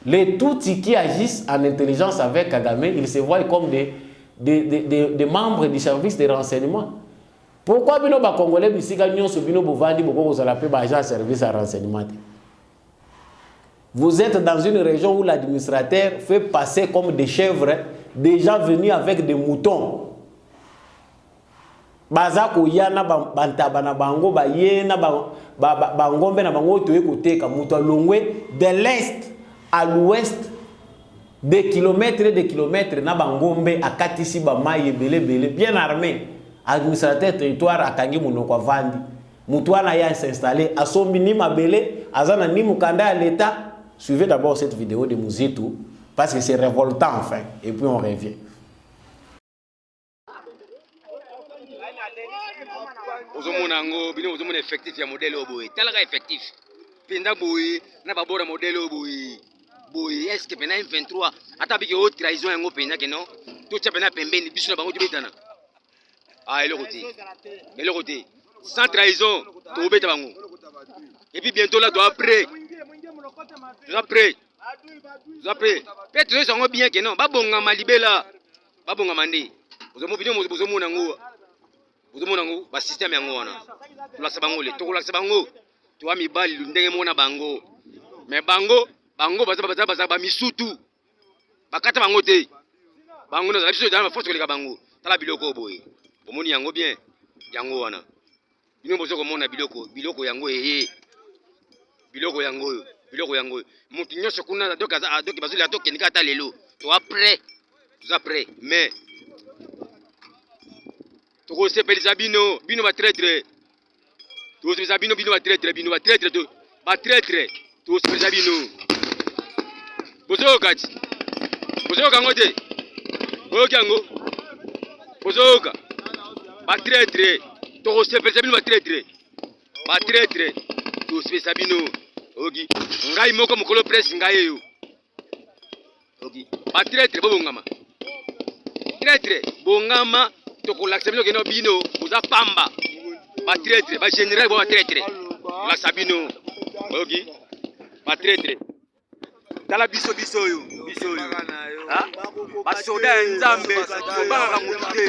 Les Tutsis qui agissent en intelligence avec Kagame, ils se voient comme des membres du service de renseignement. Pourquoi bino ba Congolais bisika nyonso bino bovandi boko kozala pe ba agent service de renseignement? Vous êtes dans une région où l'administrateur fait passer comme des chèvres déjà venus avec des moutons. Bazako yana bantaba na bango ba yena bangombe na bango toye koteka muto longwe de l'est à l'ouest des kilomètres et des kilomètres na bangombe akatisi ba maye belé bien armé administrateur territoire akangi munoko avandi muto wana ya s'installer asombi ni mabele azana ni mukanda à l'état. Suivez d'abord cette vidéo de Muzitu parce que c'est révoltant enfin et puis on revient. Ozomona ngo bino ozomona effectif ya modèle oboye talaka effectif penda boye na babora modèle oboye boye est-ce que pena M23 ata biki o trahison yango penda que non to tcha pena pembeni biso na bango tobetana eloko te sans trahison to beta bango et puis bientôt là doit après peut-être ils sont bien que non babonga malibela babonga mandi ozomona ngo ba système yango wana tulakisa bango le tokolakisa bango towa mibali ndenge mona bango mais bango baza ba misutu bakata bango te bango na biso dans force koleka bango tala biloko boye omoni yango bien yango wana bino bozo komona biloko yango biloko yango mutu nyonso kuna doki bazuli atoke ndika ta lelo to après mais toko sepelisa bino ba traître to sepelisa bino ba traître to sepelisa bino bozoka ngote bozoka bozoka ba traître to sepelisa bino ba traître to sepelisa bino ogi ngai moko mokolo presse ngai yo ogi ba traître bongama tokolakisa bino keno bino boza pamba ba traître ba général ba traître la sabino ogi ba traître tala biso yo ba soda nzambe tobanga mutude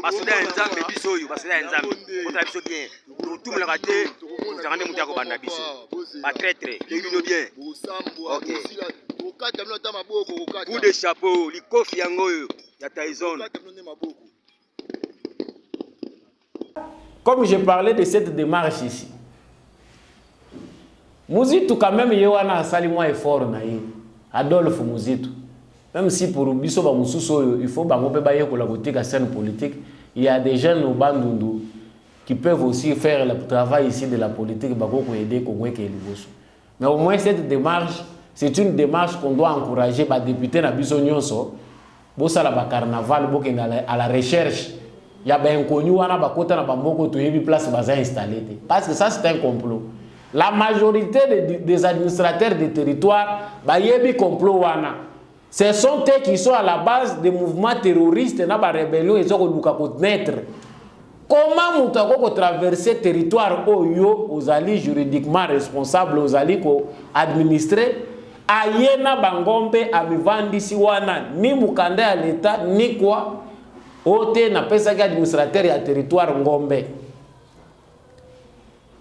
ba soda nzambe biso yo kota biso bien tumela kate tangane mutu akobanda biso ba traître bino bien OK coup de chapeau likofi yango yo ya Tyson. Comme je parlais de cette démarche ici, Muzitu quand même yewana asali moi effort na ye Adolphe Muzitu, même si pour biso ba mususo il faut bango pe ba ye ko la côté la scène politique, il y a des jeunes au Bandundu qui peuvent aussi faire le travail ici de la politique bako ko aider Congo ke liboso. Mais au moins cette démarche, c'est une démarche qu'on doit encourager ba député na biso nyonso bosala ba carnaval bokenda à la recherche ya ba inconnu wana bakota na bamboko toyebi place baza installé te, parce que ça c'est un complot. La majorité des administrateurs des territoires bayebi complot wana. Ce sont eux qui sont à la base des mouvements terroristes na ba rébellion et zoko luka ko naître. Comment mutu akoko traverser territoire oyo ozali juridiquement responsable ozali ko administrer ayena bangombe amivandisi wana ni mukanda ya leta ni kwa ote na pesa ki administrateur ya territoire ngombe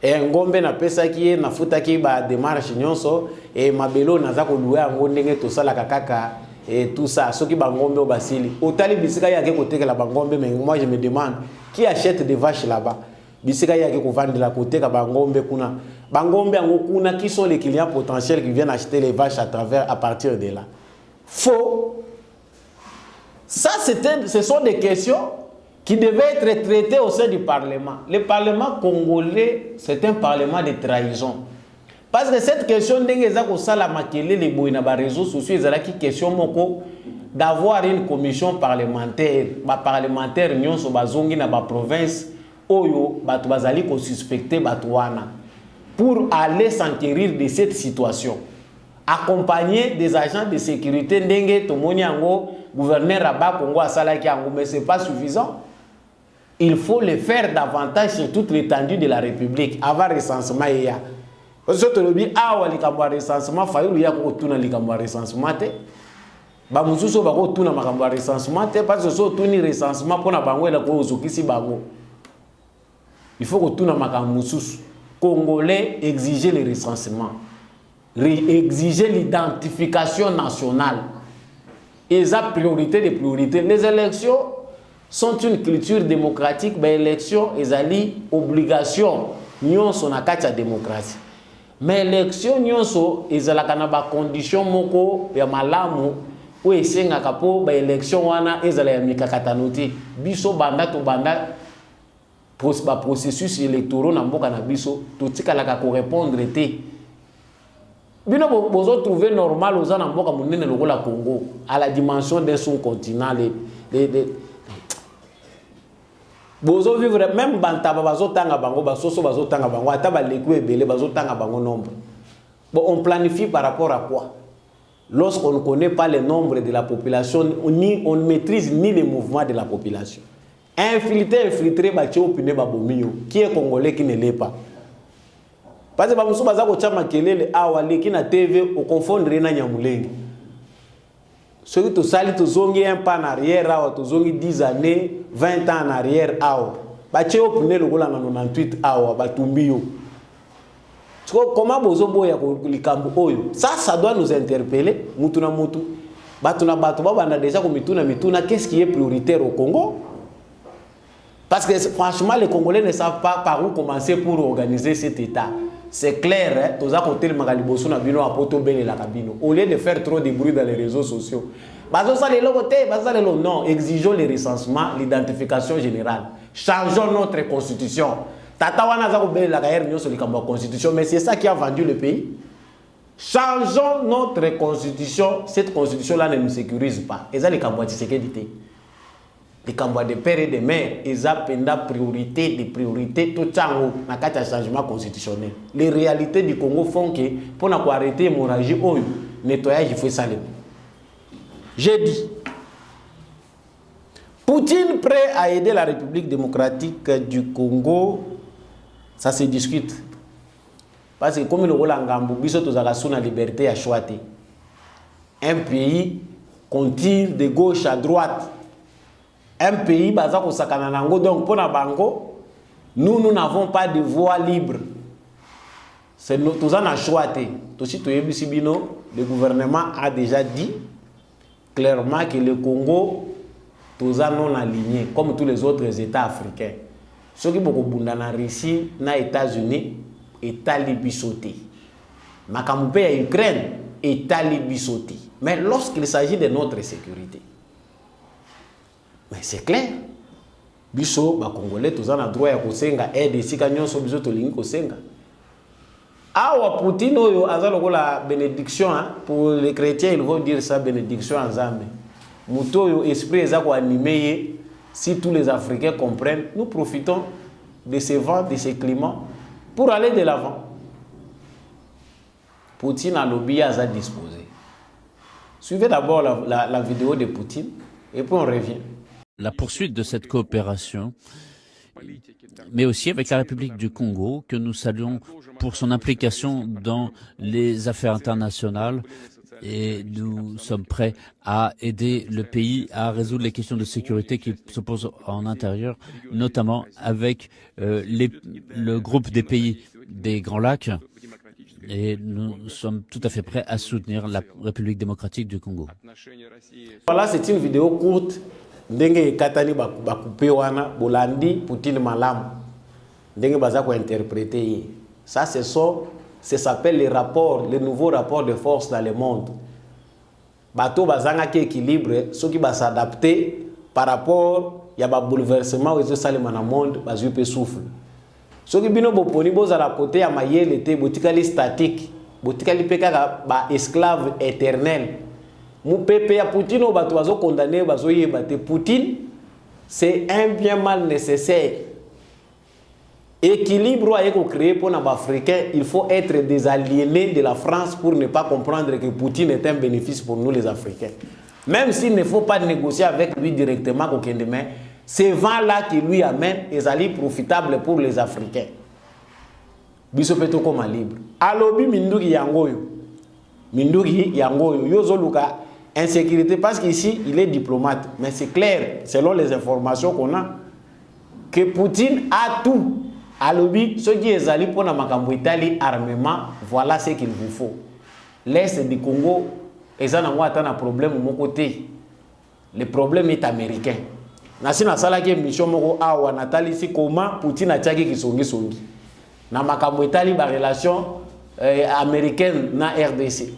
ngombe na pesa ki na futa ki ba démarche nyonso mabelo naza ko louer yango ndenge to sala kaka tout ça soki bangombe o basili otali bisika yake ko tekela bangombe, mais moi je me demande qui achète des vaches là-bas bisika yake ko vandela ko teka bangombe kuna bangombe yango kuna, qui sont les clients potentiels qui viennent acheter les vaches à partir de là. Faux. Ça ce sont des questions qui devaient être traitées au sein du Parlement. Le Parlement congolais, c'est un Parlement de trahison. Parce que cette question réseaux sociaux, c'est question d'avoir une commission parlementaire, parlementaire nyon so bazongi na ba province oyo batu bazali ko suspecter batouana pour aller s'enquérir de cette situation, accompagner des agents de sécurité ndenge tomoni yango gouverneur Rabat Congo asalaki yango, mais c'est pas suffisant. Il faut le faire davantage sur toute l'étendue de la République avant recensement ya. Parce que tolobi awa likambo recensement fayulu ya ko tuna likambo recensement te. Ba mususu ba ko tuna makambo recensement te, parce que so tuni recensement pona bango la ko ozokisi bango. Il faut que tuna makambo mususu. Congolais exiger le recensement, exiger l'identification nationale. Et ça, priorité des priorités. Les élections sont une culture démocratique. Les élections, elles ont obligation. Nous sommes dans la démocratie. Mais les élections, nous sommes dans des conditions moko ya malamu où ils sont dans les élections, ils sont dans mikakatanoti. Biso banda to banda processus électoral na mboka na biso to tikalaka ko répondre te. Bino bozo trouver normal aux na mboka munene lokola Congo à la dimension d'un sous-continent bozo vivre même bantaba bazo tanga bango basoso bazo tanga bango ata ba leku ebele bazo tanga bango nombre. Bon, on planifie par rapport à quoi? Lorsqu'on ne connaît pas le nombre de la population, on ne maîtrise ni les mouvements de la population. Infiltré, qui est congolais qui ne l'est pas. Parce que bamusu baza ko chama kelele awa leki na TV au confondre na Nyamulenge. Ceux qui to sali to zongi un pas en arrière awa to zongi 10 années, 20 ans en arrière awa. Ba che opune lokola na 98 awa batumbi yo. Comment bozo boya ko likambo oyo? Ça doit nous interpeller mutu na mutu. Batu na batu bana déjà ko mituna, qu'est-ce qui est prioritaire au Congo? Parce que franchement, les Congolais ne savent pas par où commencer pour organiser cet État. C'est clair, hein? Au lieu de faire trop de bruit dans les réseaux sociaux. Non, exigeons le recensement, l'identification générale. Changeons notre constitution. Mais c'est ça qui a vendu le pays. Changeons notre constitution. Cette constitution-là ne nous sécurise pas. Et ça, les Cambodgiens, c'est qualité. Les Cambodgiens de père et de mère, ils ont la priorité, des priorités, tout ça, dans le changement constitutionnel. Les réalités du Congo font que, pour arrêter l'hémorragie, le nettoyage, il faut ça. J'ai dit, Poutine prêt à aider la République démocratique du Congo, ça se discute. Parce que comme le Rolangambo, la liberté à choisir. Un pays qu'on tire de gauche à droite. Un pays basé au Sakananango, donc pour Nabango, nous n'avons pas de voie libre. C'est nous tous en choisi. Le gouvernement a déjà dit clairement que le Congo tous non aligné comme tous les autres États africains. Ceux qui beaucoup bunda na Russie, na États-Unis, État Libye sauté. Makamoupe à Ukraine, État Libye sauté. Mais lorsqu'il s'agit de notre sécurité, mais c'est clair. Biso ba Congolais tous en droit ya kosenga aide ici kanyon so biso to lingi kosenga. Awa Poutine oyo azalo la bénédiction, hein? Pour les chrétiens ils vont dire ça bénédiction en Zambie. Muto esprit ezako animé. Si tous les Africains comprennent, nous profitons de ces vents, de ces climats pour aller de l'avant. Poutine a lobby à disposer. Suivez d'abord la vidéo de Poutine et puis on revient. La poursuite de cette coopération, mais aussi avec la République du Congo, que nous saluons pour son implication dans les affaires internationales. Et nous sommes prêts à aider le pays à résoudre les questions de sécurité qui se posent en intérieur, notamment avec le groupe des pays des Grands Lacs. Et nous sommes tout à fait prêts à soutenir la République démocratique du Congo. Voilà, c'est une vidéo courte. Ndenge katani bakoupe wana bolandi Poutine malam. Ndenge baza ko interpréter. Ça ça s'appelle les rapports, les nouveaux rapports de force dans le monde. Bato bazanga ki équilibre, ceux qui va s'adapter par rapport ya ba bouleversement aux salima na monde, bazu pe souffle. Ceux qui bino boponi boza la côté ya mayele te botikali statique, botikali peka ba esclave éternel. Mu pepe ya Poutine o bato bazo condamner bazo yeba te Poutine, c'est un bien mal nécessaire. Équilibre à créer pour les Africains, il faut être des aliénés de la France pour ne pas comprendre que Poutine est un bénéfice pour nous les Africains. Même s'il ne faut pas négocier avec lui directement, ces vents-là qui lui amènent, ils sont profitables pour les Africains. Bisopeto comme libre. Alobi Mindugi Yangoyo. Mindugi Yangoyo. Yozoluka insécurité parce qu'ici, il est diplomate. Mais c'est clair, selon les informations qu'on a, que Poutine a tout. Alobi, ceux qui sont allés pour la Italie armement, voilà ce qu'il vous faut. L'Est du Congo, ils ont un problème de mon côté. Le problème est américain. Nasina salaki mission moko awa Nathalie si comment Poutine a tchaki ki songi. Na makambo Italie ba relation américaine na RDC.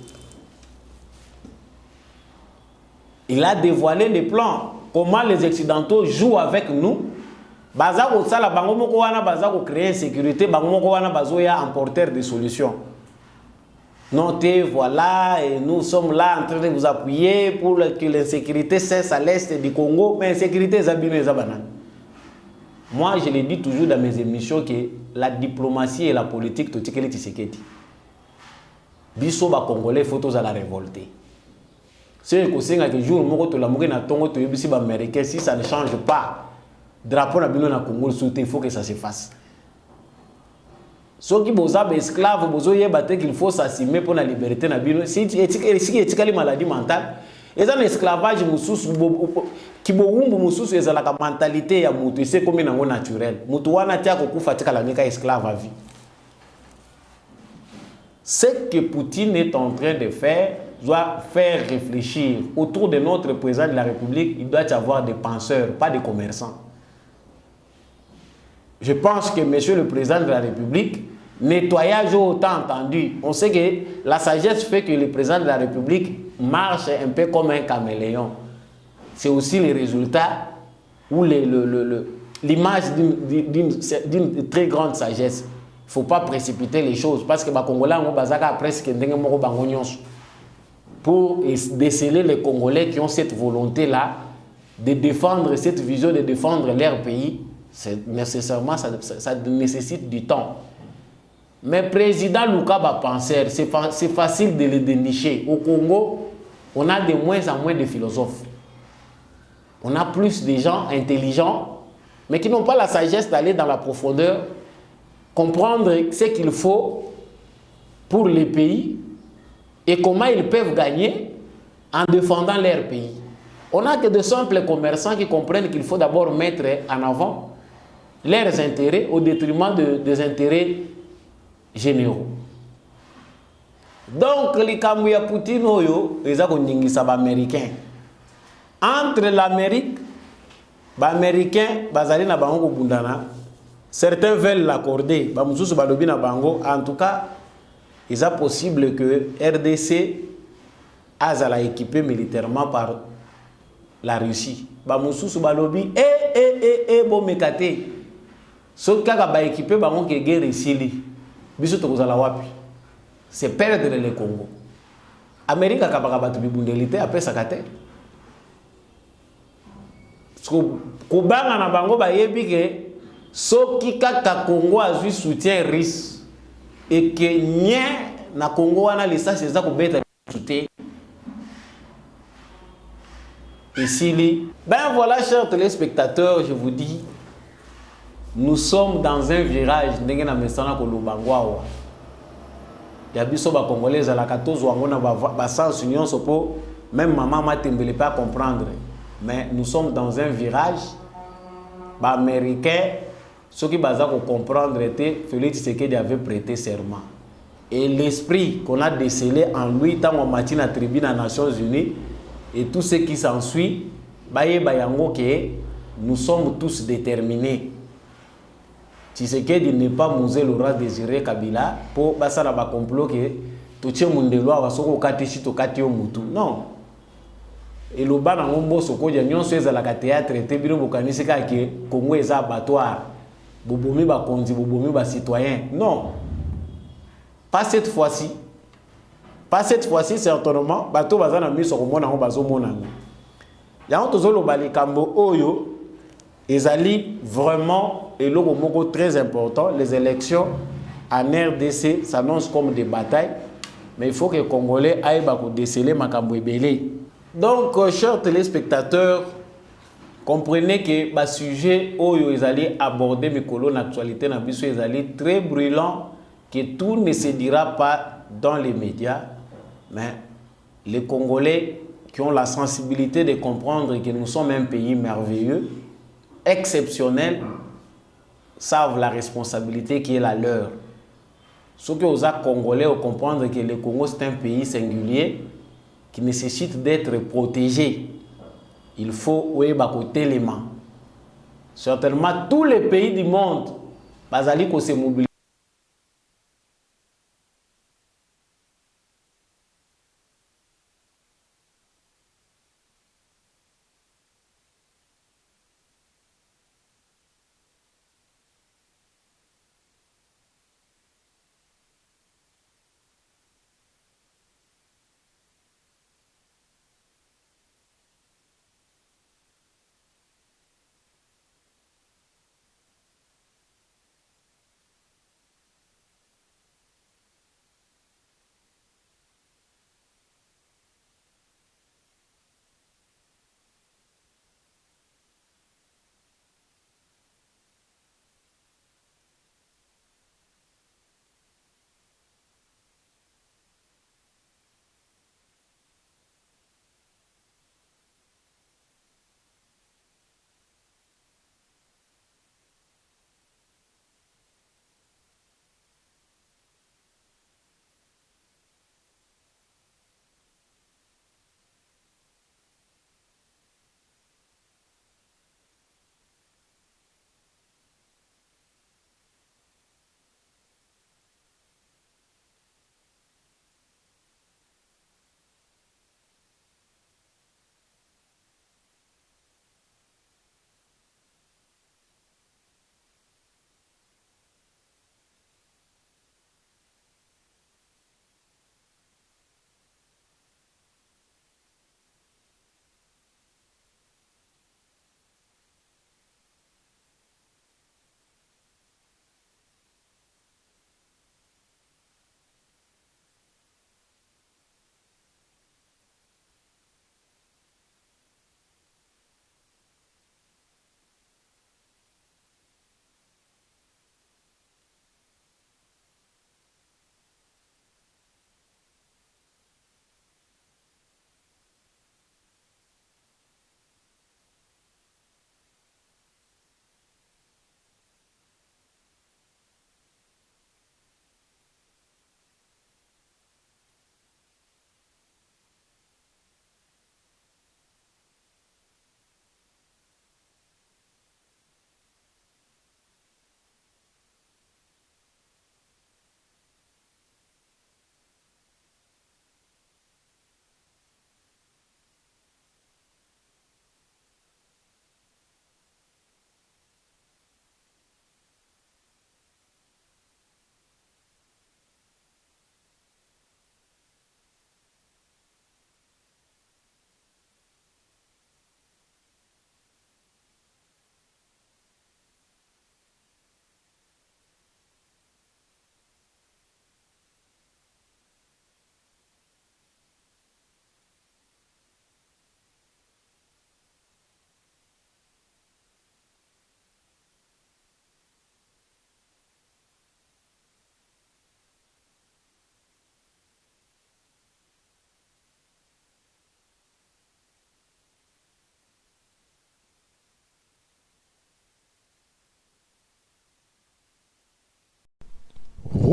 Il a dévoilé les plans. Comment les Occidentaux jouent avec nous. Bazako sala bango moko wana bazako créer sécurité bango moko wana bazoya emporter des solutions. Notez, voilà, et nous sommes là en train de vous appuyer pour que l'insécurité cesse à l'est du Congo, mais l'insécurité est abîmée. Moi, je le dis toujours dans mes émissions que la diplomatie et la politique, tout ce que c'est biso ba Congolais, photos à la révolter. C'est que jour où la mourir na tongo to yebisi ba américain, si ça ne change pas, drapeau na bino na Congo il faut que ça se fasse. Ceux qui sont esclaves, qu'il faut s'assumer pour la liberté na bino. Si il y a une maladie mentale, ils ont un esclavage qui est la mentalité ya mutu, c'est comme un naturel. Mutu wana tia kokufa tika la meka esclave à vie. Ce que Poutine est en train de faire doit faire réfléchir. Autour de notre président de la République, il doit y avoir des penseurs, pas des commerçants. Je pense que monsieur le président de la République, nettoyage autant entendu. On sait que la sagesse fait que le président de la République marche un peu comme un caméléon. C'est aussi le résultat ou l'image d'une très grande sagesse. Il ne faut pas précipiter les choses parce que les Congolais ont presque pour déceler les Congolais qui ont cette volonté-là de défendre cette vision, de défendre leur pays. Nécessairement, ça nécessite du temps. Mais président Lukaba penseur, c'est facile de le dénicher. Au Congo, on a de moins en moins de philosophes. On a plus de gens intelligents, mais qui n'ont pas la sagesse d'aller dans la profondeur, comprendre ce qu'il faut pour les pays et comment ils peuvent gagner en défendant leur pays. On n'a que de simples commerçants qui comprennent qu'il faut d'abord mettre en avant leurs intérêts au détriment des intérêts généraux. Donc, les Kamouya Poutine, ils ont américains. Entre l'Amérique, les Américains, certains veulent l'accorder. En tout cas, il est possible que RDC soit équipé militairement par la Russie. C'est perdre le Congo. L'Amérique a battu Bibundelité après sa terre. Kobanga na bango bayebi ke soki kaka Congo azui soutien russe et que nye na Congo wana lesa c'est ça kobeta soutien. Ici, ben voilà, chers téléspectateurs, je vous dis, nous sommes dans un virage. Ndenge na mesana ko lubangwa. Ya biso ba congolais à la 14 wangona ba sens union sopo même maman m'a tembele pas comprendre. Mais nous sommes dans un virage. Ba américain ceux qui baza ko comprendre était Félix Tshisekedi avait prêté serment. Et l'esprit qu'on a décelé en lui tant on matin à tribune des Nations Unies et tout ce qui s'ensuit, baye bayango que nous sommes tous déterminés. Tshisekedi n'est pas Mosé Laurent Désiré Kabila pour basala ba complot que tout mundelo wa soko kati shito kati yo mutu. Non. Et le bas dans ngombo soko ya nyonso eza la théâtre te bino bokanisi ka ke Congo eza abattoir. Bobomi ba konzi bobomi ba citoyen. Non. Pas cette fois-ci. Pas cette fois-ci certainement bato bazana miso ko mona ngo bazo mona. Ya on tozolo balikambo oyo ezali vraiment et le mot très important, les élections en RDC s'annoncent comme des batailles, mais il faut que les Congolais aillent déceler Makambo Ebele. Donc, chers téléspectateurs, comprenez que le sujet où ils allaient aborder mes colonnes actualité ils allaient très brûlant, que tout ne se dira pas dans les médias, mais les Congolais qui ont la sensibilité de comprendre que nous sommes un pays merveilleux, exceptionnel, savent la responsabilité qui est la leur. Ceux qui osent Congolais ont comprendre que le Congo c'est un pays singulier qui nécessite d'être protégé. Il faut côté les mains. Certainement tous les pays du monde, bazali ko se mobiliser.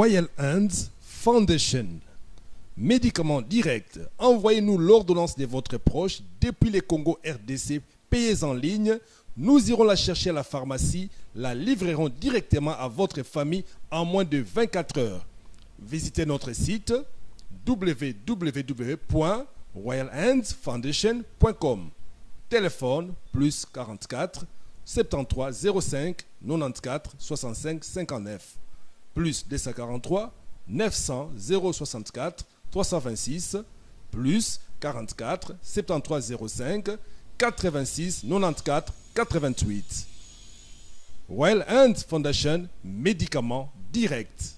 Royal Hands Foundation. Médicaments directs. Envoyez-nous l'ordonnance de votre proche depuis le Congo RDC. Payez en ligne. Nous irons la chercher à la pharmacie. La livrerons directement à votre famille en moins de 24 heures. Visitez notre site www.royalhandsfoundation.com. Téléphone plus 44 73 05 94 65 59 plus 243 900 064 326 plus 44 73 05 86 94 88. Royal Hands Foundation, médicaments directs.